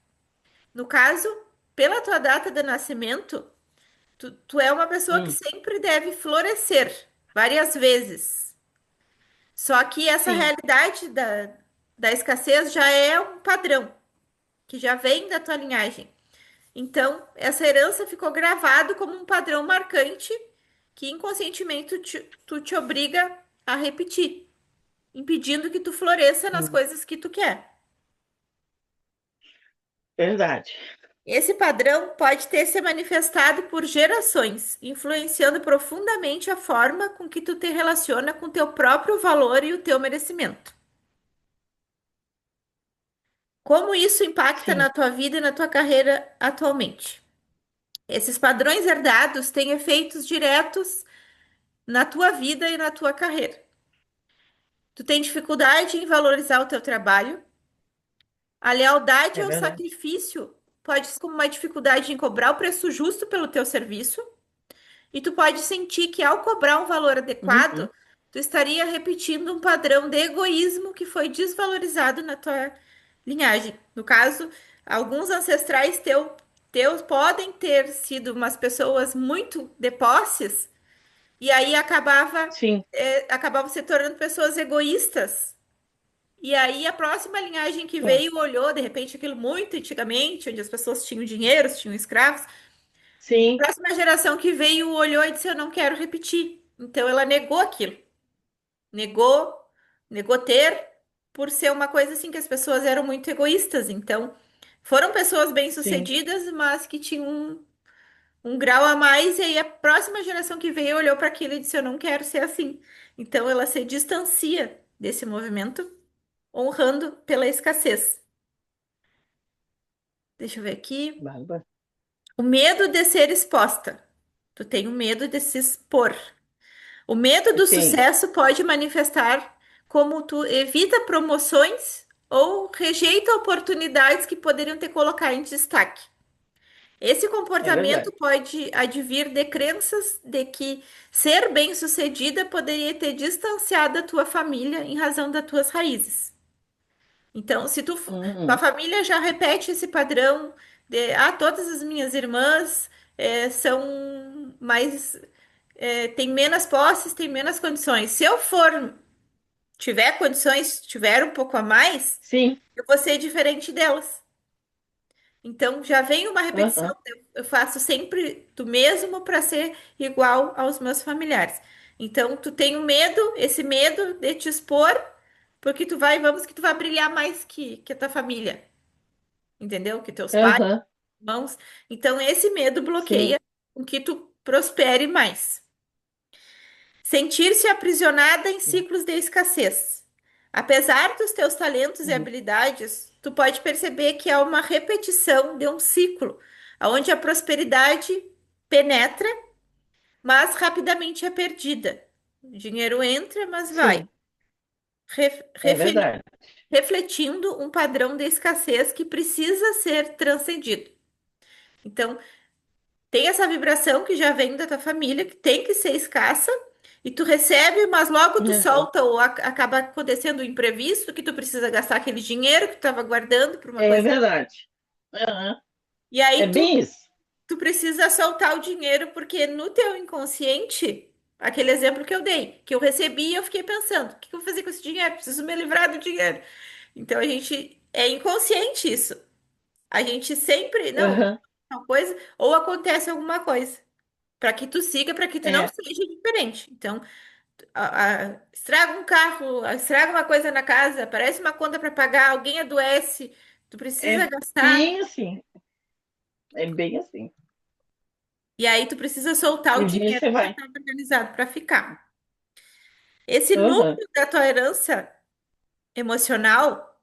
No caso, pela tua data de nascimento, tu é uma pessoa que Hum, sempre deve florescer várias vezes. Só que essa sim. realidade da escassez já é um padrão que já vem da tua linhagem. Então, essa herança ficou gravado como um padrão marcante que inconscientemente tu te obriga a repetir, impedindo que tu floresça nas Hum, coisas que tu quer. verdade. Esse padrão pode ter se manifestado por gerações, influenciando profundamente a forma com que tu te relaciona com teu próprio valor e o teu merecimento. Como isso impacta Sim, na tua vida e na tua carreira atualmente? Esses padrões herdados têm efeitos diretos na tua vida e na tua carreira. Tu tem dificuldade em valorizar o teu trabalho. A lealdade é ao verdade. sacrifício pode ser como uma dificuldade em cobrar o preço justo pelo teu serviço. E tu pode sentir que ao cobrar um valor adequado, Uhum, tu estaria repetindo um padrão de egoísmo que foi desvalorizado na tua linhagem. No caso, alguns ancestrais teus podem ter sido umas pessoas muito de posses e aí sim, acabavam se tornando pessoas egoístas. E aí a próxima linhagem que é, veio olhou, de repente, aquilo muito antigamente, onde as pessoas tinham dinheiro, tinham escravos. A sim, próxima geração que veio olhou e disse: Eu não quero repetir. Então ela negou aquilo. Negou, negou ter, por ser uma coisa assim que as pessoas eram muito egoístas. Então foram pessoas sim, bem-sucedidas, mas que tinham um grau a mais. E aí a próxima geração que veio olhou para aquilo e disse: Eu não quero ser assim. Então ela se distancia desse movimento, honrando pela escassez. Deixa eu ver aqui. Bárbara. O medo de ser exposta. Tu tem o medo de se expor. O medo Eu do tenho. sucesso pode manifestar como tu evita promoções ou rejeita oportunidades que poderiam te colocar em destaque. Esse É comportamento verdade. pode advir de crenças de que ser bem-sucedida poderia ter distanciado da tua família em razão das tuas raízes. Então, se tua Uhum, família já repete esse padrão de, todas as minhas irmãs são mais, têm menos posses, têm menos condições. Se eu for, tiver condições, tiver um pouco a mais, sim, eu vou ser diferente delas. Então, já vem uma repetição. aham, Eu faço sempre do mesmo para ser igual aos meus familiares. Então, tu tem o medo, esse medo de te expor, porque vamos que tu vai brilhar mais que a tua família, entendeu? Que teus pais, aham, irmãos. Então, esse medo bloqueia sim, com que tu prospere mais. Sentir-se aprisionada em ciclos de escassez. Apesar dos teus talentos e uhum, habilidades, tu pode perceber que há uma repetição de um ciclo, onde a prosperidade penetra, mas rapidamente é perdida. O dinheiro entra, mas vai. sim, Re- é refe- verdade. Refletindo um padrão de escassez que precisa ser transcendido. Então, tem essa vibração que já vem da tua família, que tem que ser escassa, e tu recebe, mas logo tu Aham, solta ou acaba acontecendo o imprevisto, que tu precisa gastar aquele dinheiro que tu estava guardando para uma é coisa. verdade. Aham, E é aí bem isso. tu precisa soltar o dinheiro, porque no teu inconsciente, aquele exemplo que eu dei, que eu recebi, eu fiquei pensando, o que eu vou fazer com esse dinheiro? Preciso me livrar do dinheiro. Então a gente é inconsciente isso. A gente sempre, não, Aham. uma coisa, ou acontece alguma coisa, para que tu siga, para que tu não É, seja diferente. Então, estraga um carro, estraga uma coisa na casa, aparece uma conta para pagar, alguém adoece, tu precisa é gastar, bem assim. É bem assim. e aí tu precisa soltar E o um dia dinheiro você que já vai. estava organizado para ficar. Esse Aham. núcleo da tua herança emocional,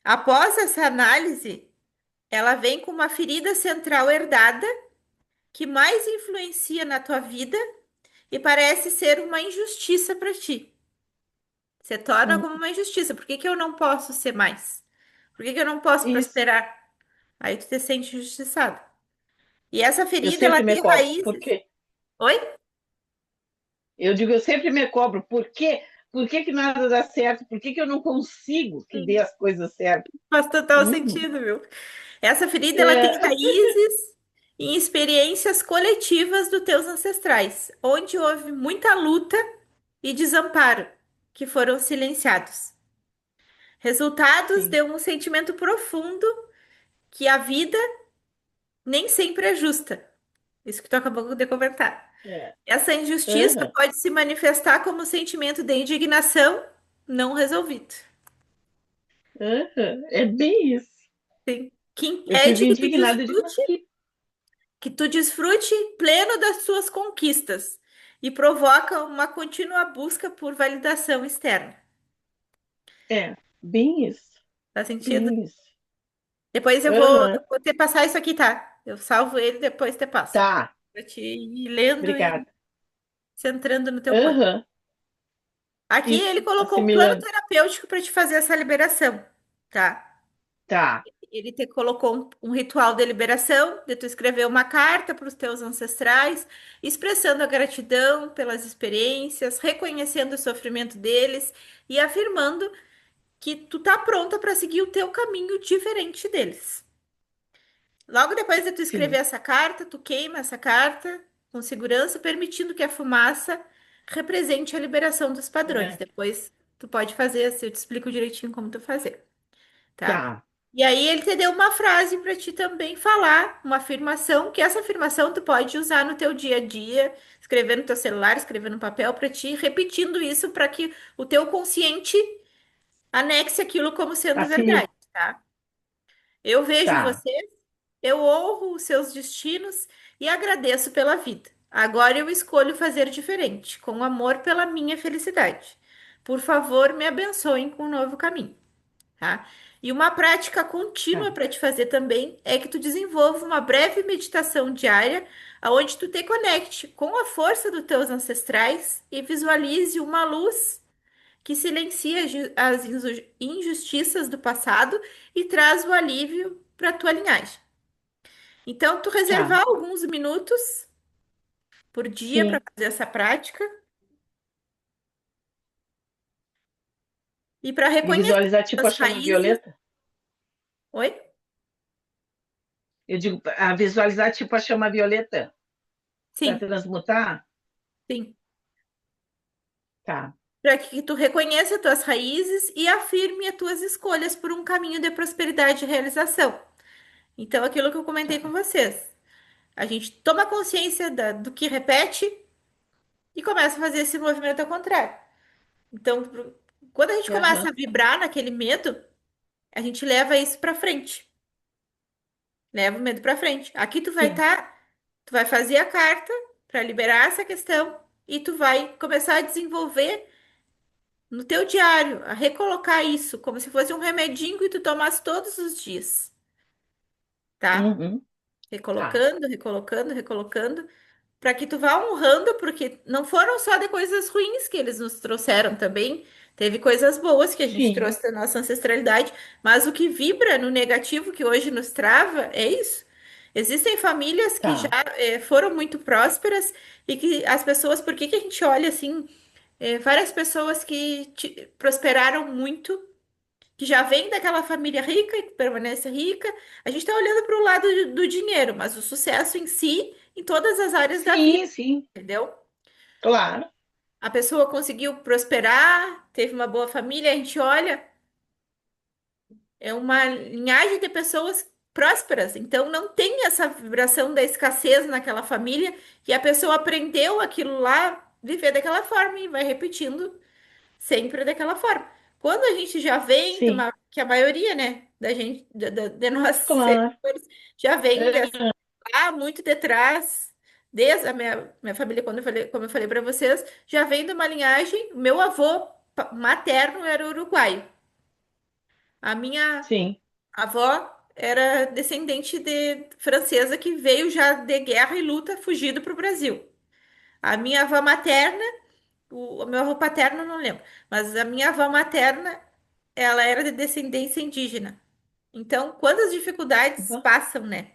após essa análise, ela vem com uma ferida central herdada que mais influencia na tua vida e parece ser uma injustiça para ti. Você torna Hum, como uma injustiça. Por que que eu não posso ser mais? Por que que eu não posso Isso. prosperar? Aí tu te sente injustiçado. E essa Eu ferida, ela sempre me tem cobro. Por raízes. quê? Oi? Eu digo, eu sempre me cobro. Por quê? Por que que nada dá certo? Por que que eu não consigo que dê Sim, as coisas certas? faz total Uhum. sentido, viu? Essa ferida, ela tem É, raízes em experiências coletivas dos teus ancestrais, onde houve muita luta e desamparo, que foram silenciados. Resultados sim. de um sentimento profundo que a vida nem sempre é justa. Isso que tu acabou de comentar. É. Essa injustiça Aham. pode se manifestar como sentimento de indignação não resolvido. Aham. É bem isso. Sim. Que Eu fico impede indignada. Eu digo, mas que tu desfrute pleno das suas conquistas e provoca uma contínua busca por validação externa. é, bem isso. Faz sentido? Bem isso. Depois Aham. eu vou te passar isso aqui, tá? Eu salvo ele, depois te passo. Tá. Pra te ir lendo e Obrigada. centrando no teu corpo. Aham. Aqui ele Isso. colocou um plano Assimilando. terapêutico para te fazer essa liberação, tá? Tá. Ele te colocou um ritual de liberação, de tu escrever uma carta para os teus ancestrais, expressando a gratidão pelas experiências, reconhecendo o sofrimento deles e afirmando que tu tá pronta para seguir o teu caminho diferente deles. Logo depois de tu escrever Sim. essa carta, tu queima essa carta com segurança, permitindo que a fumaça represente a liberação dos padrões. É. Depois tu pode fazer, assim, eu te explico direitinho como tu fazer, tá? Tá. E aí ele te deu uma frase para ti também falar, uma afirmação, que essa afirmação tu pode usar no teu dia a dia, escrever no teu celular, escrever no papel para ti, repetindo isso para que o teu consciente anexe aquilo como sendo Assimil. verdade, tá? Eu vejo em Tá. você, eu honro os seus destinos e agradeço pela vida. Agora eu escolho fazer diferente, com amor pela minha felicidade. Por favor, me abençoem com um novo caminho, tá? E uma prática Tá. contínua para te fazer também é que tu desenvolva uma breve meditação diária, onde tu te conecte com a força dos teus ancestrais e visualize uma luz que silencia as injustiças do passado e traz o alívio para a tua linhagem. Então, tu Tá. reservar alguns minutos por dia para Sim. fazer essa prática e para E reconhecer visualizar tipo a as chama raízes. violeta? Oi? Eu digo, a visualizar tipo a chama violeta para Sim, transmutar? sim. Tá. Para que tu reconheça as tuas raízes e afirme as tuas escolhas por um caminho de prosperidade e realização. Então, aquilo que eu comentei com Tá. vocês. A gente toma consciência do que repete e começa a fazer esse movimento ao contrário. Então, quando a gente começa Aham. a vibrar naquele medo, a gente leva isso para frente. Leva o medo para frente. Aqui tu vai Sim. estar, tu vai fazer a carta para liberar essa questão e tu vai começar a desenvolver no teu diário, a recolocar isso como se fosse um remedinho que tu tomasse todos os dias, tá? Uhum. Tá. Recolocando, recolocando, recolocando, para que tu vá honrando, porque não foram só de coisas ruins que eles nos trouxeram também. Teve coisas boas que a gente Sim. trouxe da nossa ancestralidade, mas o que vibra no negativo que hoje nos trava é isso. Existem famílias que já Tá. foram muito prósperas e que as pessoas, por que que a gente olha assim, várias pessoas que prosperaram muito, que já vêm daquela família rica e que permanece rica, a gente está olhando para o lado do dinheiro, mas o sucesso em si, em todas as áreas da vida, Sim, sim. entendeu? Claro. A pessoa conseguiu prosperar, teve uma boa família, a gente olha. é uma linhagem de pessoas prósperas. Então não tem essa vibração da escassez naquela família e a pessoa aprendeu aquilo lá, viver daquela forma e vai repetindo sempre daquela forma. Quando a gente já vem, Sim, que a maioria, né, da gente, de nós claro. seguidores, já vem É, lá muito detrás, desde a minha família, como eu falei para vocês, já vem de uma linhagem. Meu avô materno era uruguaio. A minha sim. avó era descendente de francesa que veio já de guerra e luta fugido para o Brasil. A minha avó materna, o meu avô paterno eu não lembro, mas a minha avó materna, ela era de descendência indígena. Então, quantas dificuldades Bah, passam, né?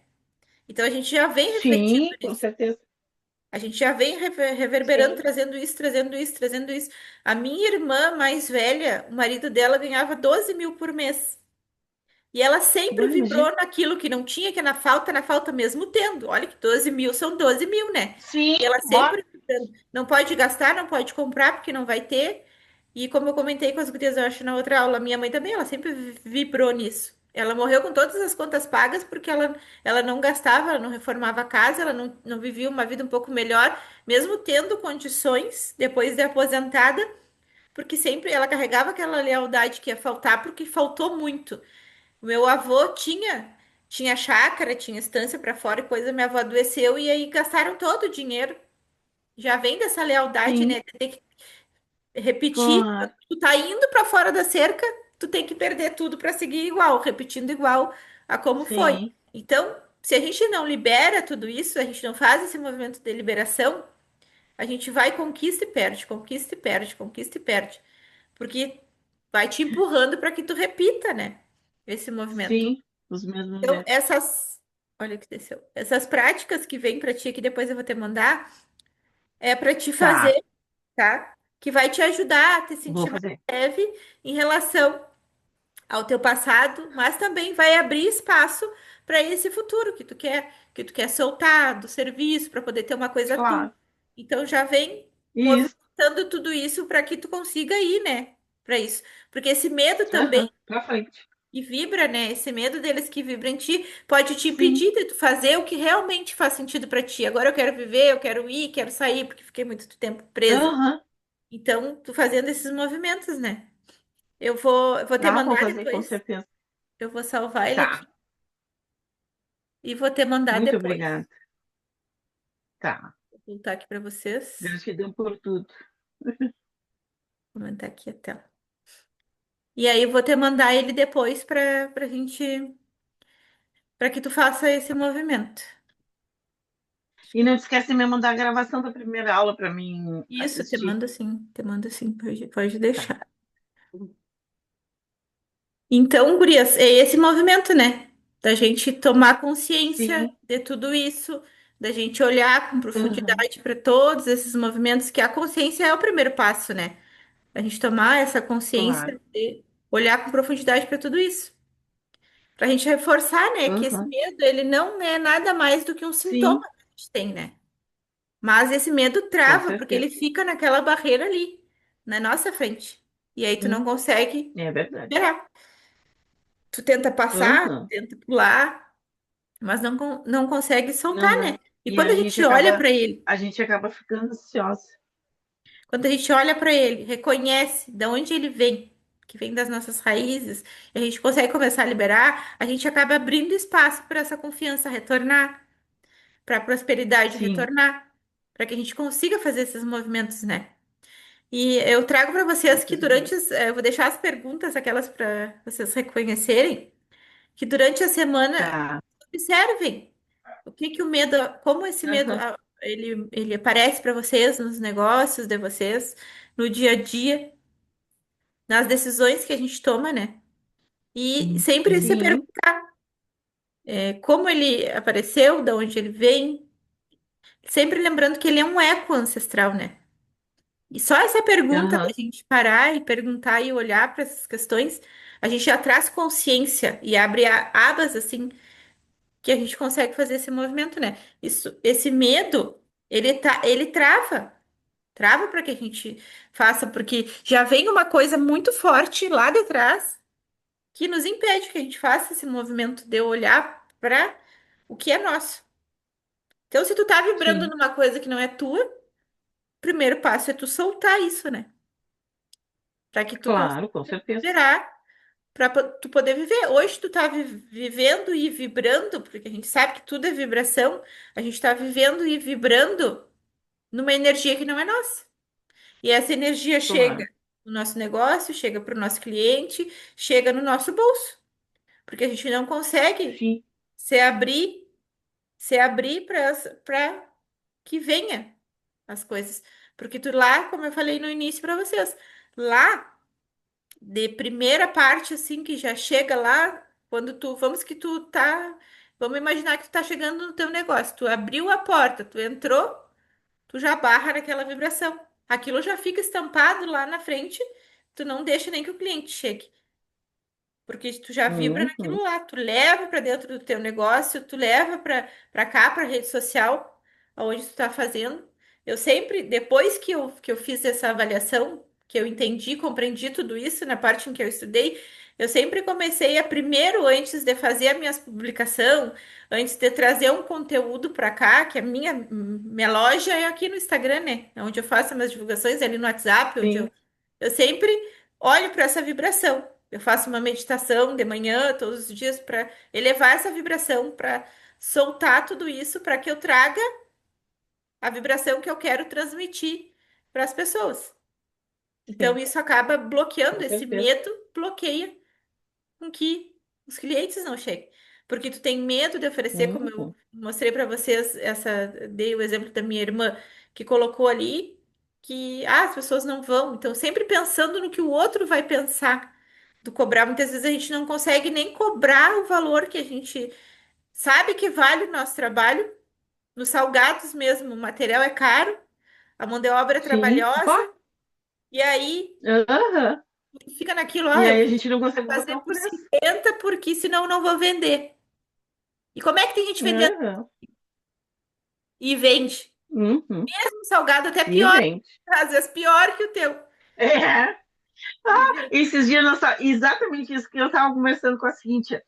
Então a gente já vem refletindo sim, com nisso. certeza. A gente já vem reverberando, Sim. trazendo isso, trazendo isso, trazendo isso. A minha irmã mais velha, o marido dela ganhava 12 mil por mês. E ela sempre Bah, vibrou imagina. naquilo que não tinha, que é na falta mesmo tendo. Olha que 12 mil são 12 mil, né? Sim, E ela bah, sempre vibrando. Não pode gastar, não pode comprar, porque não vai ter. E como eu comentei com as gurias, eu acho, na outra aula, minha mãe também, ela sempre vibrou nisso. Ela morreu com todas as contas pagas porque ela não gastava, ela não reformava a casa, ela não vivia uma vida um pouco melhor, mesmo tendo condições, depois de aposentada, porque sempre ela carregava aquela lealdade que ia faltar, porque faltou muito. O meu avô tinha chácara, tinha estância para fora e coisa, minha avó adoeceu e aí gastaram todo o dinheiro. Já vem dessa lealdade, sim, né? Tem que repetir. claro. Tu tá indo para fora da cerca, tu tem que perder tudo para seguir igual, repetindo igual a como foi. Sim, Então, se a gente não libera tudo isso, a gente não faz esse movimento de liberação, a gente vai conquista e perde, conquista e perde, conquista e perde, porque vai te empurrando para que tu repita, né? Esse movimento. sim, os mesmos Então, métodos. olha o que desceu. Essas práticas que vem para ti, que depois eu vou te mandar, é para te fazer, Tá, tá? Que vai te ajudar a te vou sentir mais fazer. leve em relação ao teu passado, mas também vai abrir espaço para esse futuro que tu quer soltar do serviço para poder ter uma coisa tua. Claro. Então já vem Isso. movimentando tudo isso para que tu consiga ir, né? Para isso. Porque esse medo também Aham, pra frente. que vibra, né? Esse medo deles que vibra em ti pode te Sim. impedir de tu fazer o que realmente faz sentido para ti. Agora eu quero viver, eu quero ir, quero sair, porque fiquei muito tempo presa. Aham. Então, tu fazendo esses movimentos, né? Eu vou te Ah, vou mandar fazer com depois. certeza. Eu vou salvar ele aqui Tá. e vou te mandar Muito depois. obrigada. Tá. Vou voltar aqui para vocês. Gratidão por tudo. Vou aumentar aqui a tela. E aí eu vou te mandar ele depois para gente, para que tu faça esse movimento. E não esquece de me mandar a gravação da primeira aula para mim Isso, assistir. te mando sim, pode Tá. deixar. Então, gurias, é esse movimento, né? Da gente tomar consciência Sim. de tudo isso, da gente olhar com Aham. profundidade para todos esses movimentos, que a consciência é o primeiro passo, né? A gente tomar essa Claro. consciência de olhar com profundidade para tudo isso. Para a gente reforçar, né, que esse Aham. medo, ele não é nada mais do que um sintoma Sim, que a gente tem, né? Mas esse medo com trava, porque certeza. ele fica naquela barreira ali, na nossa frente. E aí tu não Sim, consegue é verdade. superar. Tu tenta passar, Aham. tenta pular, mas não consegue soltar, né? Aham. E E quando a gente olha para ele, a gente acaba ficando ansiosa. quando a gente olha para ele, reconhece de onde ele vem, que vem das nossas raízes, e a gente consegue começar a liberar, a gente acaba abrindo espaço para essa confiança retornar, para a prosperidade Sim, retornar, para que a gente consiga fazer esses movimentos, né? E eu trago para com vocês que certeza. eu vou deixar as perguntas, aquelas para vocês reconhecerem, que durante a semana Tá. observem o que que o medo, como esse medo Aham. ele aparece para vocês nos negócios de vocês, no dia a dia, nas decisões que a gente toma, né? E sempre se Sim. perguntar como ele apareceu, de onde ele vem, sempre lembrando que ele é um eco ancestral, né? E só essa pergunta da Aham. gente parar e perguntar e olhar para essas questões, a gente já traz consciência e abre abas assim que a gente consegue fazer esse movimento, né? Esse medo, ele trava para que a gente faça, porque já vem uma coisa muito forte lá de trás que nos impede que a gente faça esse movimento de olhar para o que é nosso. Então, se tu tá vibrando sim, numa coisa que não é tua, o primeiro passo é tu soltar isso, né? Para que tu consiga claro, com certeza. liberar, para tu poder viver. Hoje tu tá vivendo e vibrando, porque a gente sabe que tudo é vibração, a gente tá vivendo e vibrando numa energia que não é nossa. E essa energia chega Claro. no nosso negócio, chega para o nosso cliente, chega no nosso bolso, porque a gente não consegue Sim, se abrir, se abrir para que venha as coisas. Porque tu lá, como eu falei no início para vocês, lá de primeira parte assim que já chega lá, quando tu, vamos que tu tá, vamos imaginar que tu tá chegando no teu negócio, tu abriu a porta, tu entrou, tu já barra naquela vibração. Aquilo já fica estampado lá na frente, tu não deixa nem que o cliente chegue. Porque tu já vibra uhum, naquilo lá, tu leva para dentro do teu negócio, tu leva para cá, para rede social, aonde tu tá fazendo. Eu sempre, depois que eu fiz essa avaliação, que eu entendi, compreendi tudo isso na parte em que eu estudei, eu sempre comecei a primeiro, antes de fazer a minha publicação, antes de trazer um conteúdo para cá, que a minha loja é aqui no Instagram, né? Onde eu faço as minhas divulgações, ali no WhatsApp, onde eu, sim, eu sempre olho para essa vibração. Eu faço uma meditação de manhã, todos os dias, para elevar essa vibração, para soltar tudo isso, para que eu traga a vibração que eu quero transmitir para as pessoas. Então, sim, isso acaba bloqueando, com esse certeza. medo bloqueia com que os clientes não cheguem. Porque tu tem medo de oferecer, como eu Uhum, mostrei para vocês, dei o exemplo da minha irmã, que colocou ali que as pessoas não vão. Então, sempre pensando no que o outro vai pensar do cobrar. Muitas vezes a gente não consegue nem cobrar o valor que a gente sabe que vale o nosso trabalho. Nos salgados mesmo, o material é caro, a mão de obra é sim, trabalhosa, pá, e aí aham. fica naquilo, E eu aí a vou gente não consegue botar fazer o por preço. 50 porque senão eu não vou vender. E como é que tem gente vendendo Aham, e vende? uhum. Mesmo salgado até E pior, vende. às vezes pior que o teu. É. E vende. Esses dias, exatamente isso que eu estava conversando com a Cíntia,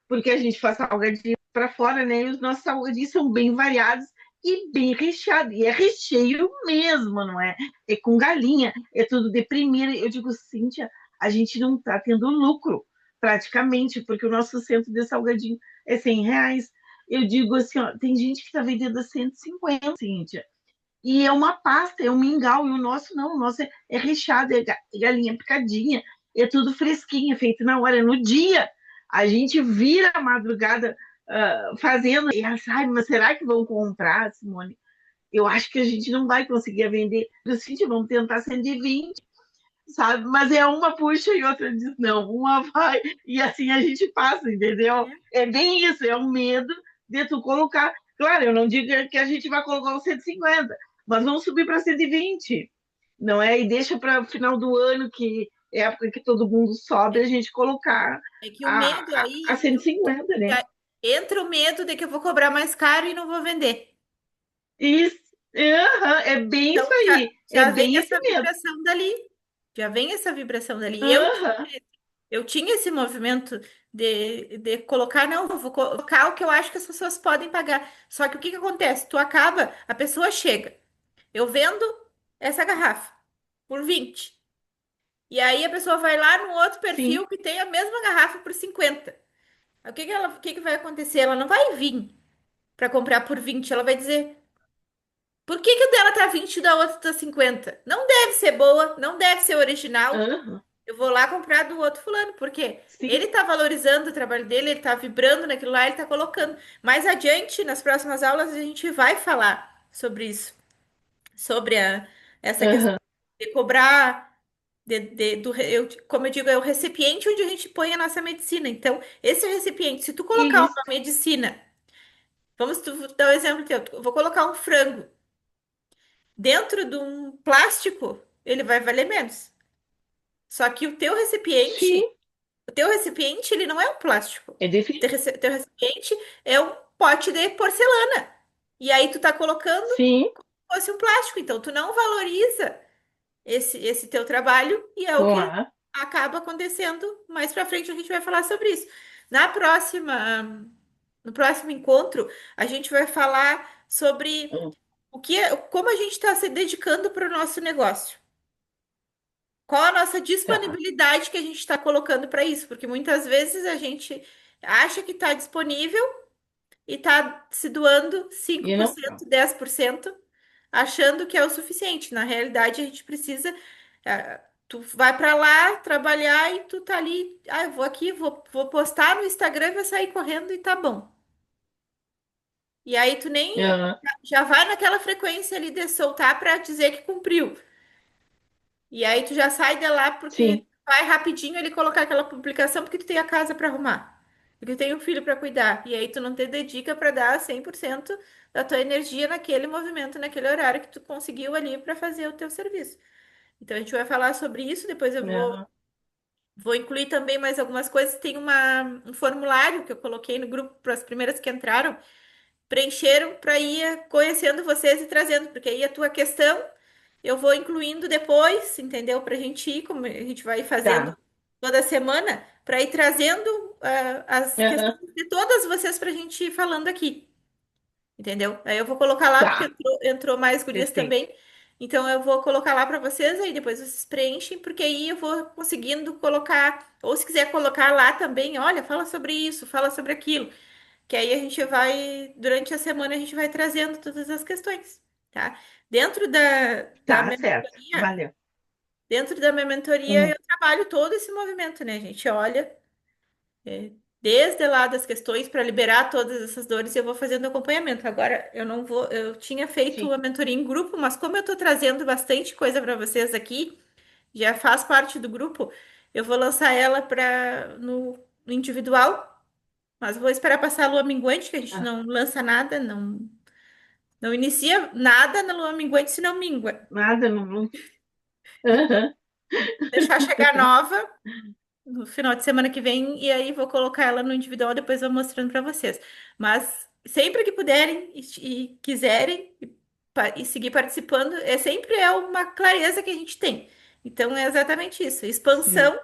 porque a gente faz salgadinho para fora, né? E os nossos salgadinhos são bem variados e bem recheados. E é recheio mesmo, não é? É com galinha, é tudo de primeira. Eu digo, Cíntia, a gente não está tendo lucro, praticamente, porque o nosso centro de salgadinho é R$ 100. Eu digo assim, ó, tem gente que está vendendo a 150, Cíntia. E é uma pasta, é um mingau, e o nosso não, o nosso é recheado, é galinha picadinha, é tudo fresquinho, é feito na hora, no dia. A gente vira a madrugada fazendo, e elas, ai, mas será que vão comprar, Simone? Eu acho que a gente não vai conseguir vender. Assim, vamos tentar 120, sabe? Mas é uma puxa e outra diz não, uma vai, e assim a gente passa, entendeu? É bem isso, é o medo de tu colocar. Claro, eu não digo que a gente vai colocar os 150, mas vamos subir para 120, não é? E deixa para o final do ano, que é a época que todo mundo sobe, a gente colocar É que o a, medo a aí, 150, né? já entra o medo de que eu vou cobrar mais caro e não vou vender. Isso, uhum, é bem Então isso aí, é já vem bem esse essa medo. vibração dali. Já vem essa vibração dali. Uhum, Eu tinha esse movimento de colocar, não, eu vou colocar o que eu acho que as pessoas podem pagar. Só que o que que acontece? Tu acaba, a pessoa chega, eu vendo essa garrafa por 20. E aí a pessoa vai lá no outro sim, perfil que tem a mesma garrafa por 50. O que que vai acontecer? Ela não vai vir para comprar por 20. Ela vai dizer, por que que o dela tá 20 e o da outra tá 50? Não deve ser boa, não deve ser original. uhum, Eu vou lá comprar do outro fulano, porque sim, ele tá valorizando o trabalho dele, ele tá vibrando naquilo lá, ele tá colocando. Mais adiante, nas próximas aulas, a gente vai falar sobre isso, sobre essa questão uhum, de cobrar, como eu digo, é o recipiente onde a gente põe a nossa medicina. Então, esse recipiente, se tu colocar isso, uma medicina, dar um exemplo teu, eu vou colocar um frango dentro de um plástico, ele vai valer menos. Só que sim. o teu recipiente, ele não é um plástico. É definitivo. Teu recipiente é um pote de porcelana. E aí tu tá colocando Sim, como se fosse um plástico. Então tu não valoriza esse teu trabalho e é o que claro. acaba acontecendo. Mais para frente a gente vai falar sobre isso. Na próxima, no próximo encontro, a gente vai falar sobre Hum. como a gente está se dedicando para o nosso negócio. Qual a nossa Tá. disponibilidade que a gente está colocando para isso? Porque muitas vezes a gente acha que está disponível e está se doando cinco E por não cento, tá. 10%, achando que é o suficiente. Na realidade, a gente precisa. Tu vai para lá trabalhar e tu tá ali. Ah, eu vou aqui, vou postar no Instagram e vai sair correndo e tá bom. E aí tu nem Aham. já vai naquela frequência ali de soltar para dizer que cumpriu. E aí tu já sai de lá porque Sim. vai rapidinho ele colocar aquela publicação porque tu tem a casa para arrumar. Porque tu tem um filho para cuidar. E aí tu não te dedica para dar 100% da tua energia naquele movimento, naquele horário que tu conseguiu ali para fazer o teu serviço. Então a gente vai falar sobre isso, depois eu Aham. vou incluir também mais algumas coisas. Tem um formulário que eu coloquei no grupo para as primeiras que entraram, preencheram para ir conhecendo vocês e trazendo, porque aí a tua questão eu vou incluindo depois, entendeu? Para a gente ir, como a gente vai fazendo Tá. toda semana, para ir trazendo as Aham. questões de todas vocês para a gente ir falando aqui, entendeu? Aí eu vou colocar lá, porque Tá. entrou mais gurias Perfeito. também. Então eu vou colocar lá para vocês, aí depois vocês preenchem, porque aí eu vou conseguindo colocar, ou se quiser colocar lá também, olha, fala sobre isso, fala sobre aquilo. Que aí a gente vai, durante a semana, a gente vai trazendo todas as questões, tá? Dentro da Tá minha certo. mentoria, Valeu. dentro da minha mentoria, eu Hum. trabalho todo esse movimento, né? A gente olha desde lá das questões para liberar todas essas dores e eu vou fazendo acompanhamento. Agora, eu não vou, eu tinha feito Sim. a mentoria em grupo, mas como eu tô trazendo bastante coisa para vocês aqui, já faz parte do grupo, eu vou lançar ela no individual. Mas vou esperar passar a lua minguante, que a gente Ah, não lança nada, não inicia nada na lua minguante, se não mingua. nada, não. Aham. Deixar chegar nova no final de semana que vem e aí vou colocar ela no individual, depois vou mostrando para vocês. Mas sempre que puderem e quiserem e seguir participando, sempre é uma clareza que a gente tem. Então é exatamente isso, Sim. expansão.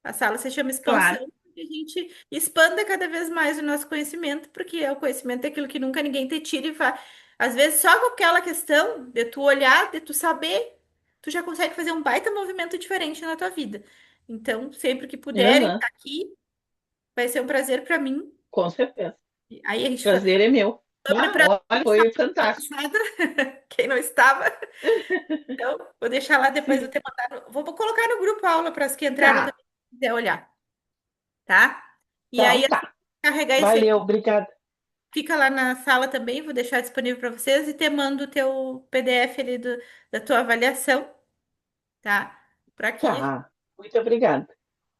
A sala se chama expansão, Claro. que a gente expanda cada vez mais o nosso conhecimento, porque o conhecimento é aquilo que nunca ninguém te tira e faz. Às vezes, só com aquela questão de tu olhar, de tu saber, tu já consegue fazer um baita movimento diferente na tua vida. Então, sempre que puderem Aham. estar aqui, vai ser um prazer para mim. Com certeza. E aí a gente Prazer é meu. sobre Ah, para olha, foi fantástico. passada, quem não estava. Então, vou deixar lá depois eu Sim. te mandar. Vou colocar no grupo a aula para as que entraram Tá. também, se quiser olhar, tá? E aí, Então assim, tá. carregar isso aí, Valeu, obrigada. fica lá na sala também, vou deixar disponível para vocês e te mando o teu PDF ali da tua avaliação, tá? Para que a gente Tá. Muito obrigada.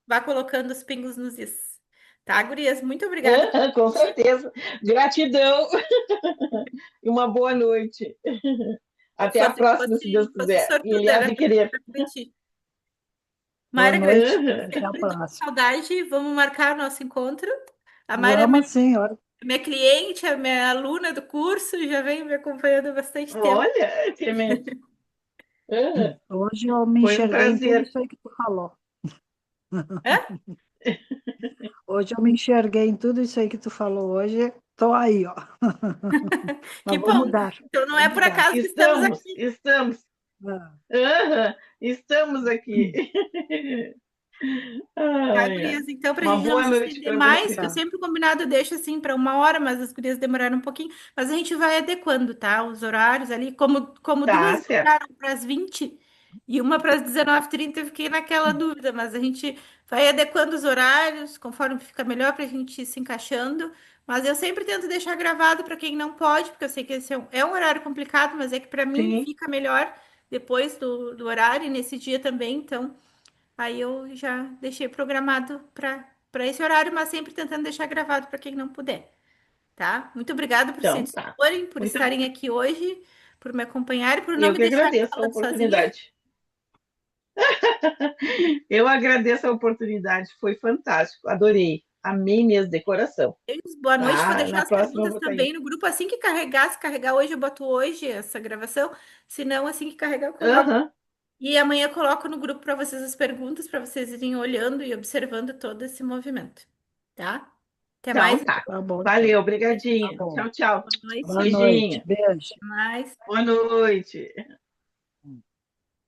vá colocando os pingos nos is. Tá, gurias? Muito obrigada. Com certeza. Gratidão e uma boa noite. Até a próxima, se Deus Fosse quiser. E ele sortuda, há era de querer. pra ti. Boa Mayra, noite. gratidão. Até a Sempre tô com próxima. saudade. Vamos marcar nosso encontro. A Mayra é Vamos sim, olha. minha cliente, é minha aluna do curso, já vem me acompanhando há bastante tempo. Olha, tremendo. Hoje eu me Foi um enxerguei em tudo prazer. isso aí que tu falou. Hã? Hoje eu me enxerguei em tudo isso aí que tu falou hoje. Tô aí, ó. Que Mas vou bom. mudar. Então não Vou é por mudar. acaso que estamos Estamos, aqui. estamos. Ah, Estamos aqui. Tá, Ai, ai. gurias? Então, para a Uma gente não boa se noite estender para mais, você. eu tá. sempre combinado, eu deixo assim para 1 hora, mas as gurias demoraram um pouquinho. Mas a gente vai adequando, tá? Os horários ali, como Tá duas certo. entraram para as 20 e uma para as 19h30, eu fiquei naquela dúvida, mas a gente vai adequando os horários conforme fica melhor para a gente ir se encaixando. Mas eu sempre tento deixar gravado para quem não pode, porque eu sei que esse é um horário complicado, mas é que para mim Sim, fica melhor depois do horário e nesse dia também, então. Aí eu já deixei programado para esse horário, mas sempre tentando deixar gravado para quem não puder, tá? Muito obrigada por se então tá. disporem, por Muito, estarem aqui hoje, por me acompanharem, por não eu me que deixarem agradeço a falando sozinha. oportunidade. Eu agradeço a oportunidade, foi fantástico, adorei, amei mesmo de coração. Beijos, boa noite. Vou Tá? deixar Na as próxima eu perguntas vou estar aí. também no grupo. Assim que carregar, se carregar hoje, eu boto hoje essa gravação. Se não, assim que carregar, eu coloco. Aham, E amanhã eu coloco no grupo para vocês as perguntas, para vocês irem olhando e observando todo esse movimento, tá? Até mais. Então tá. Tá bom, então. Valeu, Tá obrigadinho. bom. Tchau, tchau. Boa noite. Boa noite. Beijinho. Beijo. Até mais. Boa noite.